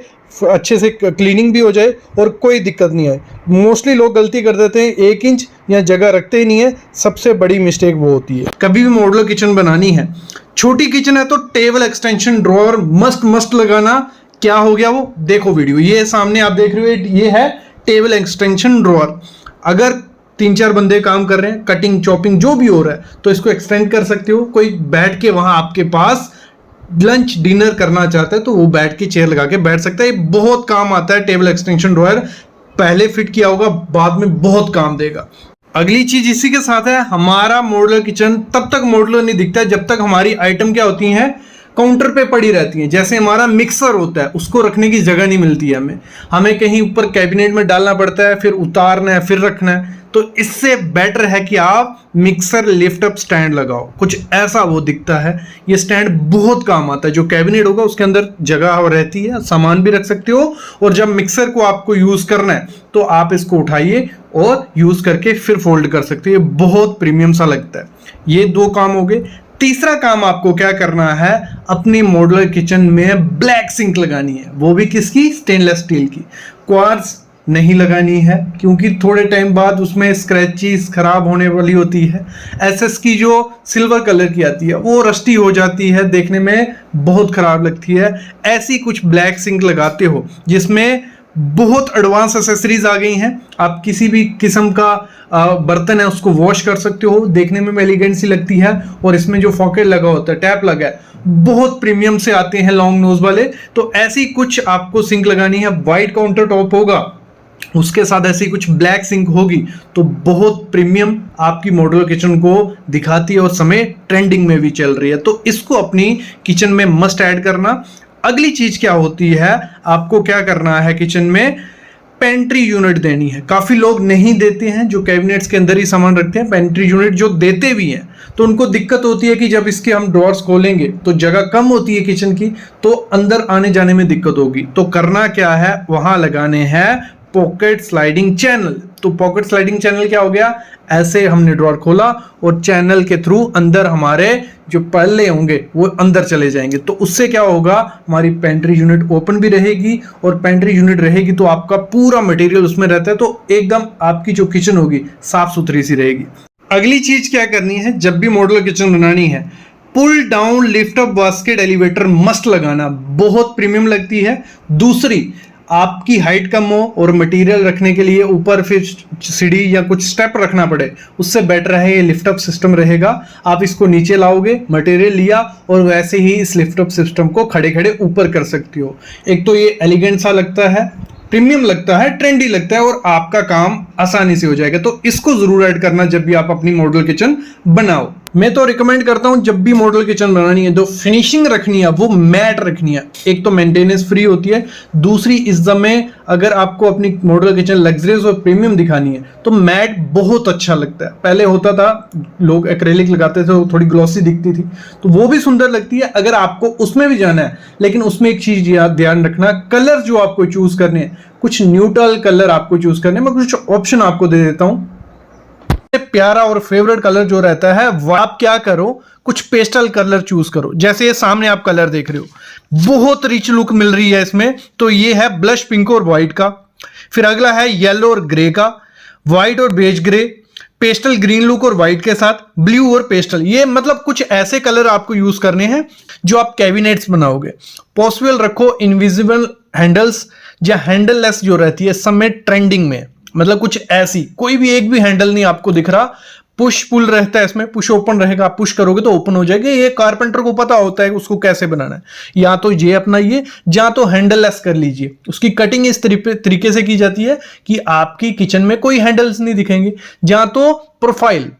अच्छे से क्लीनिंग भी हो जाए और कोई दिक्कत नहीं आए। मोस्टली लोग गलती कर देते हैं, 1 इंच या जगह रखते ही नहीं है, सबसे बड़ी मिस्टेक वो होती है। कभी भी मॉड्यूलर किचन बनानी है, छोटी किचन है तो टेबल एक्सटेंशन ड्रॉअर मस्ट लगाना। क्या हो गया वो देखो वीडियो, ये सामने आप देख रहे हो, ये है टेबल एक्सटेंशन ड्रॉअर। अगर 3-4 बंदे काम कर रहे हैं, कटिंग चॉपिंग जो भी हो रहा है, तो इसको एक्सटेंड कर सकते हो। कोई बैठ के वहां आपके पास लंच डिनर करना चाहता है तो वो बैठ के चेयर लगा के बैठ सकता है। ये बहुत काम आता है टेबल एक्सटेंशन ड्रॉअर, पहले फिट किया होगा बाद में बहुत काम देगा। अगली चीज इसी के साथ है, हमारा मॉड्यूलर किचन तब तक मॉड्यूलर नहीं दिखता है जब तक हमारी आइटम क्या होती हैं, काउंटर पे पड़ी रहती हैं। जैसे हमारा मिक्सर होता है, उसको रखने की जगह नहीं मिलती है, हमें कहीं ऊपर कैबिनेट में डालना पड़ता है, फिर उतारना है, फिर रखना है। तो इससे बेटर है कि आप मिक्सर लिफ्ट अप स्टैंड लगाओ, कुछ ऐसा वो दिखता है। ये स्टैंड बहुत काम आता है, जो कैबिनेट होगा उसके अंदर जगह रहती है, सामान भी रख सकते हो और जब मिक्सर को आपको यूज करना है तो आप इसको उठाइए और यूज करके फिर फोल्ड कर सकते हो। ये बहुत प्रीमियम सा लगता है। ये 2 काम हो गए। तीसरा काम आपको क्या करना है, अपनी मॉड्यूलर किचन में ब्लैक सिंक लगानी है, वो भी किसकी, स्टेनलेस स्टील की। क्वार्ट्ज नहीं लगानी है क्योंकि थोड़े टाइम बाद उसमें स्क्रैचेस खराब होने वाली होती है। एसएस की जो सिल्वर कलर की आती है वो रस्टी हो जाती है, देखने में बहुत खराब लगती है। ऐसी कुछ ब्लैक सिंक लगाते हो जिसमें बहुत एडवांस एसेसरीज आ गई हैं। आप किसी भी किस्म का बर्तन है उसको वॉश कर सकते हो, देखने में एलिगेंट सी लगती है। और इसमें जो पॉकेट लगा होता है, टैप लगा है, बहुत प्रीमियम से आते हैं लॉन्ग नोज वाले। तो ऐसी कुछ आपको सिंक लगानी है। वाइट काउंटर टॉप होगा, उसके साथ ऐसी कुछ ब्लैक सिंक होगी तो बहुत प्रीमियम आपकी मॉड्यूलर किचन को दिखाती है और समय ट्रेंडिंग में भी चल रही है। तो इसको अपनी किचन में मस्ट ऐड करना। अगली चीज क्या होती है, आपको क्या करना है, किचन में पेंट्री यूनिट देनी है। काफी लोग नहीं देते हैं, जो कैबिनेट्स के अंदर ही सामान रखते हैं। पेंट्री यूनिट जो देते भी हैं तो उनको दिक्कत होती है कि जब इसके हम ड्रॉर्स खोलेंगे तो जगह कम होती है किचन की, तो अंदर आने जाने में दिक्कत होगी। तो करना क्या है, वहां लगाने हैं पॉकेट स्लाइडिंग चैनल। तो पॉकेट स्लाइडिंग चैनल क्या हो गया, ऐसे हमने ड्रॉर खोला और चैनल के थ्रू अंदर हमारे जो पल्ले होंगे वो अंदर चले जाएंगे। तो उससे क्या होगा, हमारी पेंट्री यूनिट ओपन भी रहेगी और पेंट्री यूनिट रहेगी तो आपका पूरा मटेरियल उसमें रहता है, तो एकदम आपकी जो किचन होगी साफ सुथरी सी रहेगी। अगली चीज क्या करनी है, जब भी मॉड्यूलर किचन बनानी है, pull down lift up basket elevator must लगाना, बहुत प्रीमियम लगती है। दूसरी, आपकी हाइट कम हो और मटेरियल रखने के लिए ऊपर फिर सीढ़ी या कुछ स्टेप रखना पड़े, उससे बेटर है ये लिफ्ट अप सिस्टम रहेगा। आप इसको नीचे लाओगे, मटेरियल लिया और वैसे ही इस लिफ्ट अप सिस्टम को खड़े खड़े ऊपर कर सकते हो। एक तो ये एलिगेंट सा लगता है, प्रीमियम लगता है, ट्रेंडी लगता है और आपका काम आसानी से हो जाएगा। तो इसको जरूर ऐड करना जब भी आप अपनी मॉड्यूलर किचन बनाओ। मैं तो रिकमेंड करता हूं जब भी मॉडल किचन बनानी है, जो फिनिशिंग रखनी है वो मैट रखनी है। एक तो मेंटेनेंस फ्री होती है, दूसरी इस समय अगर आपको अपनी मॉडल किचन लग्जरियस और प्रीमियम दिखानी है तो मैट बहुत अच्छा लगता है। पहले होता था लोग एक्रेलिक लगाते थे, वो थोड़ी ग्लॉसी दिखती थी, तो वो भी सुंदर लगती है अगर आपको उसमें भी जाना है। लेकिन उसमें एक चीज ध्यान रखना, कलर जो आपको चूज करने हैं, कुछ न्यूट्रल कलर आपको चूज करने हैं। मैं कुछ ऑप्शन आपको दे देता हूं। प्यारा और फेवरेट कलर जो रहता है वो आप क्या करो, कुछ पेस्टल कलर चूज करो। जैसे ये सामने आप कलर देख रहे हो, बहुत रिच लुक मिल रही है इसमें। तो ये है ब्लश पिंक और व्हाइट का। फिर अगला है येलो और ग्रे का, व्हाइट और beige grey, pastel green look और व्हाइट के साथ, ब्लू और पेस्टल। ये मतलब कुछ ऐसे कलर आपको यूज करने हैं जो आप कैबिनेट्स बनाओगे। पॉसिबल रखो इनविजिबल हैंडल्स या हैंडललेस जो रहती है, सब में ट्रेंडिंग में, मतलब कुछ ऐसी कोई भी एक भी हैंडल नहीं आपको दिख रहा। पुश पुल रहता है इसमें, पुश ओपन रहेगा, आप पुश करोगे तो ओपन हो जाएगा। ये कारपेंटर को पता होता है उसको कैसे बनाना है। या तो ये अपनाइए, या तो हैंडललेस कर लीजिए। उसकी कटिंग इस तरीके से की जाती है कि आपकी किचन में कोई हैंडल्स नहीं दिखेंगे। या तो प्रोफाइल,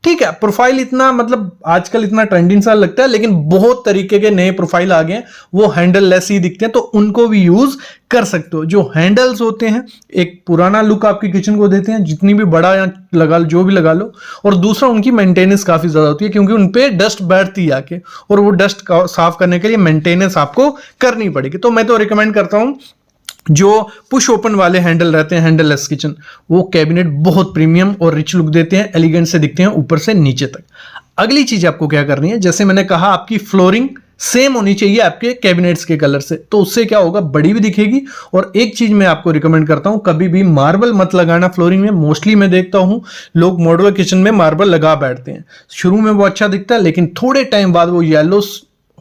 ठीक है, प्रोफाइल इतना मतलब आजकल इतना ट्रेंडिंग सा लगता है, लेकिन बहुत तरीके के नए प्रोफाइल आ गए हैं, वो हैंडल लेस ही दिखते हैं, तो उनको भी यूज कर सकते हो। जो हैंडल्स होते हैं एक पुराना लुक आपकी किचन को देते हैं, जितनी भी बड़ा या लगा लो, जो भी लगा लो। और दूसरा उनकी मेंटेनेंस काफी ज्यादा होती है, क्योंकि उनपे डस्ट बैठती है आके, और वो डस्ट साफ करने के लिए मेंटेनेंस आपको करनी पड़ेगी। तो मैं तो रिकमेंड करता हूं जो पुश ओपन वाले हैंडल रहते हैं, हैंडललेस किचन, वो कैबिनेट बहुत प्रीमियम और रिच लुक देते हैं, एलिगेंट से दिखते हैं ऊपर से नीचे तक। अगली चीज आपको क्या करनी है, जैसे मैंने कहा आपकी फ्लोरिंग सेम होनी चाहिए आपके कैबिनेट्स के कलर से, तो उससे क्या होगा, बड़ी भी दिखेगी। और एक चीज मैं आपको रिकमेंड करता हूं, कभी भी मार्बल मत लगाना फ्लोरिंग में। मोस्टली मैं देखता हूं लोग मॉड्यूलर किचन में मार्बल लगा बैठते हैं। शुरू में वो अच्छा दिखता है, लेकिन थोड़े टाइम बाद वो येलो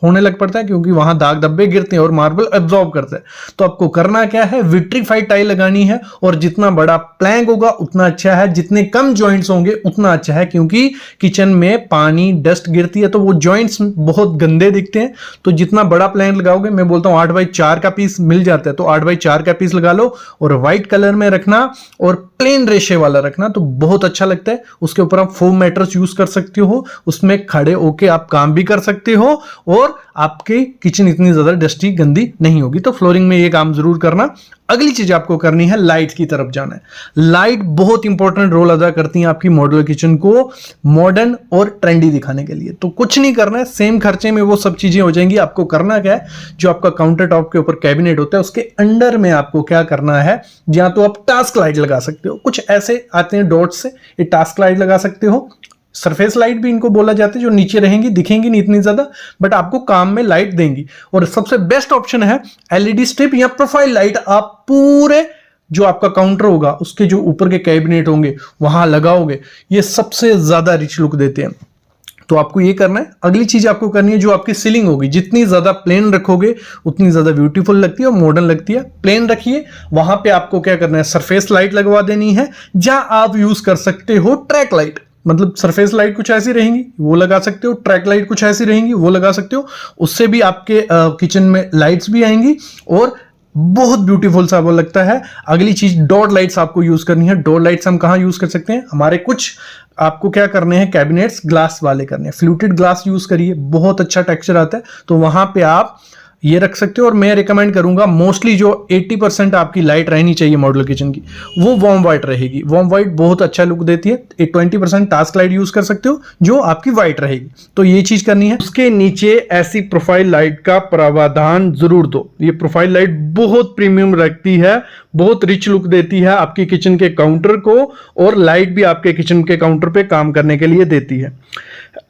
होने लग पड़ता है, क्योंकि वहां दाग धब्बे गिरते हैं और मार्बल एब्जॉर्ब करता है। तो आपको करना क्या है, विट्रीफाइड टाइल लगानी है, और जितना बड़ा प्लैंक होगा उतना अच्छा है, जितने कम जॉइंट्स होंगे उतना अच्छा है, क्योंकि किचन में पानी डस्ट गिरती है तो वो जॉइंट्स बहुत गंदे दिखते हैं। तो जितना बड़ा प्लैंक लगाओगे, मैं बोलता हूं 8x4 का पीस मिल जाता है, तो 8x4 का पीस लगा लो, और व्हाइट कलर में रखना और प्लेन रेशे वाला रखना, तो बहुत अच्छा लगता है। उसके ऊपर आप फोम मैटर्स यूज कर सकते हो, उसमें खड़े होके आप काम भी कर सकते हो, और आपकी किचन इतनी ज्यादा डस्टी गंदी नहीं होगी। तो फ्लोरिंग में ये काम जरूर करना। अगली चीज आपको करनी है, लाइट की तरफ जाना है। लाइट बहुत इंपॉर्टेंट रोल अदा करती है आपकी मॉड्यूलर किचन को मॉडर्न और ट्रेंडी दिखाने के लिए। तो कुछ नहीं करना है, सेम खर्चे में वो सब चीजें हो जाएंगी। आपको करना क्या है, जो आपका काउंटर टॉप के ऊपर कैबिनेट होता है उसके अंडर में आपको क्या करना है, या तो आप टास्क लाइट लगा सकते हो, कुछ ऐसे आते हैं डॉट से, ये टास्क लाइट लगा सकते हो। सरफेस लाइट भी इनको बोला जाता है, जो नीचे रहेंगी, दिखेंगी नहीं इतनी ज्यादा, बट आपको काम में लाइट देंगी। और सबसे बेस्ट ऑप्शन है एलईडी स्ट्रिप या प्रोफाइल लाइट। आप पूरे जो आपका काउंटर होगा उसके जो ऊपर के कैबिनेट होंगे वहां लगाओगे, ये सबसे ज्यादा रिच लुक देते हैं। तो आपको ये करना है। अगली चीज आपको करनी है, जो आपकी सीलिंग होगी, जितनी ज्यादा प्लेन रखोगे उतनी ज्यादा ब्यूटीफुल लगती है और मॉडर्न लगती है। प्लेन रखिए, वहां पे आपको क्या करना है, सरफेस लाइट लगवा देनी है, या आप यूज कर सकते हो ट्रैक लाइट। मतलब सरफेस लाइट कुछ ऐसी रहेंगी वो लगा सकते हो, ट्रैक लाइट कुछ ऐसी रहेंगी वो लगा सकते हो। उससे भी आपके किचन में लाइट्स भी आएंगी और बहुत ब्यूटीफुल सा वो लगता है। अगली चीज डॉट लाइट्स आपको यूज करनी है। डॉट लाइट्स हम कहां यूज कर सकते हैं, हमारे कुछ आपको क्या करने हैं, कैबिनेट्स ग्लास वाले करने हैं। फ्लूटेड ग्लास यूज करिए, बहुत अच्छा टेक्सचर आता है, तो वहां पे आप ये रख सकते हो। और मैं रिकमेंड करूंगा मोस्टली जो 80% आपकी लाइट रहनी चाहिए मॉड्यूलर किचन की, वो वार्म व्हाइट रहेगी। वार्म व्हाइट बहुत अच्छा लुक देती है। 20% टास्क लाइट यूज कर सकते हो जो आपकी व्हाइट रहेगी, तो ये चीज करनी है। उसके नीचे ऐसी प्रोफाइल लाइट का प्रावधान जरूर दो। ये प्रोफाइल लाइट बहुत प्रीमियम रखती है, बहुत रिच लुक देती है आपकी किचन के काउंटर को, और लाइट भी आपके किचन के काउंटर पे काम करने के लिए देती है।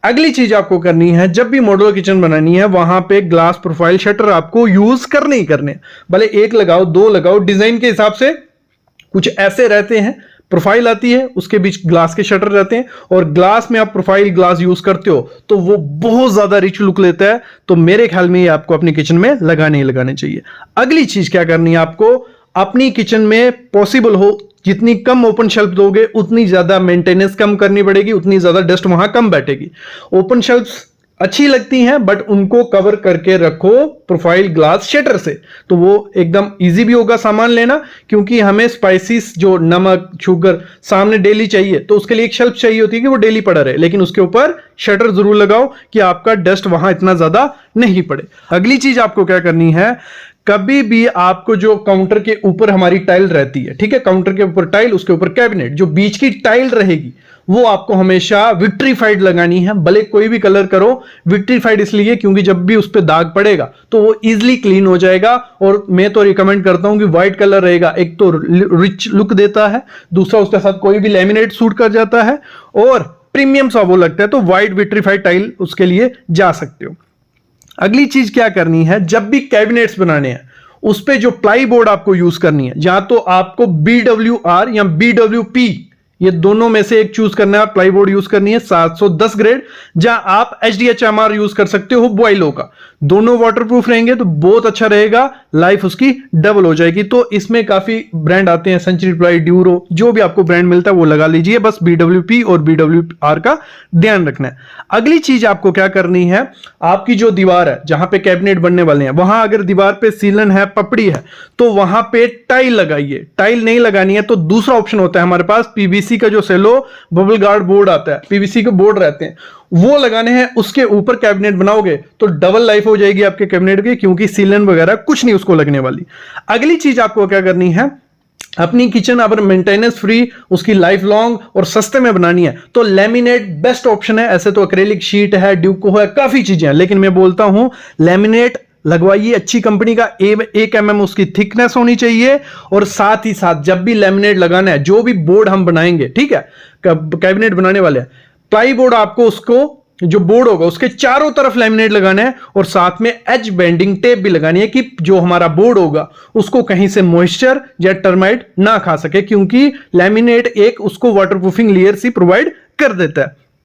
अगली चीज आपको करनी है, जब भी मॉड्यूलर किचन बनानी है वहां पे ग्लास प्रोफाइल शटर आपको यूज करने ही करने, भले एक लगाओ दो लगाओ, डिजाइन के हिसाब से कुछ ऐसे रहते हैं। प्रोफाइल आती है, उसके बीच ग्लास के शटर रहते हैं, और ग्लास में आप प्रोफाइल ग्लास यूज करते हो तो वो बहुत ज्यादा रिच लुक लेता है। तो मेरे ख्याल में ये आपको अपनी किचन में लगाने ही लगाने चाहिए। अगली चीज क्या करनी है, आपको अपनी किचन में पॉसिबल हो जितनी कम ओपन शेल्फ दोगे उतनी ज्यादा मेंटेनेंस कम करनी पड़ेगी, उतनी ज्यादा डस्ट वहां कम बैठेगी। ओपन शेल्फ्स अच्छी लगती हैं, बट उनको कवर करके रखो प्रोफाइल ग्लास शटर से, तो वो एकदम इजी भी होगा सामान लेना, क्योंकि हमें स्पाइसेस जो नमक शुगर सामने डेली चाहिए, तो उसके लिए एक शेल्फ चाहिए होती है कि वो डेली पड़ा रहे, लेकिन उसके ऊपर शटर जरूर लगाओ कि आपका डस्ट वहां इतना ज्यादा नहीं पड़े। अगली चीज आपको क्या करनी है, कभी भी आपको जो काउंटर के ऊपर हमारी टाइल रहती है, ठीक है, काउंटर के ऊपर टाइल, उसके ऊपर कैबिनेट, जो बीच की टाइल रहेगी वो आपको हमेशा विट्रीफाइड लगानी है, भले कोई भी कलर करो। विट्रीफाइड इसलिए क्योंकि जब भी उस पर दाग पड़ेगा तो वो इजीली क्लीन हो जाएगा, और मैं तो रिकमेंड करता हूं कि व्हाइट कलर रहेगा, एक तो रिच लुक देता है, दूसरा उसके साथ कोई भी लैमिनेट सूट कर जाता है और प्रीमियम सा वो लगता है, तो व्हाइट विट्रीफाइड टाइल उसके लिए जा सकते हो। अगली चीज क्या करनी है, जब भी कैबिनेट्स बनाने हैं उस पे जो प्लाई बोर्ड आपको यूज करनी है, या तो आपको BWR या BWP ये दोनों में से एक चूज करना है, प्लाई बोर्ड यूज करनी है 710 ग्रेड, या आप HDHMR यूज कर सकते हो बॉयलो का, दोनों वाटरप्रूफ रहेंगे तो बहुत अच्छा रहेगा, लाइफ उसकी डबल हो जाएगी। तो इसमें काफी ब्रांड आते हैं, सेंचुरी प्लाई, ड्यूरो, जो भी आपको ब्रांड मिलता है वो लगा लीजिए, बस BWP और BWR का ध्यान रखना है। अगली चीज आपको क्या करनी है, आपकी जो दीवार है जहां पे कैबिनेट बनने वाले हैं, वहां अगर दीवार पे सीलन है, पपड़ी है, तो वहां पे टाइल लगाइए। टाइल नहीं लगानी है तो दूसरा ऑप्शन होता है हमारे पास, PVC का जो सेलो बबल गार्ड बोर्ड आता है, PVC के बोर्ड रहते हैं, वो लगाने हैं, उसके ऊपर कैबिनेट बनाओगे तो डबल लाइफ हो जाएगी आपके कैबिनेट की, क्योंकि सीलन वगैरह कुछ नहीं उसको लगने वाली। अगली चीज आपको क्या करनी है, अपनी किचन अगर मेंटेनेंस फ्री, उसकी लाइफ लॉन्ग और सस्ते में बनानी है तो लेमिनेट बेस्ट ऑप्शन है। ऐसे तो एक्रेलिक शीट है, ड्यूको है, काफी चीजें हैं, लेकिन मैं बोलता हूं लेमिनेट लगवाइए, अच्छी कंपनी का, 1 mm उसकी थिकनेस होनी चाहिए, और साथ ही साथ जब भी लेमिनेट लगाना है, जो भी बोर्ड हम बनाएंगे, ठीक है, कैबिनेट बनाने वाले हैं, प्लाई बोर्ड आपको उसको जो बोर्ड होगा उसके चारों तरफ लेमिनेट लगाना है, और साथ में एज बेंडिंग टेप भी लगानी है कि जो हमारा बोर्ड होगा उसको कहीं से मॉइस्चर या टर्माइट ना खा सके, क्योंकि लेमिनेट एक उसको वाटरप्रूफिंग लेयर सी प्रोवाइड कर देता है।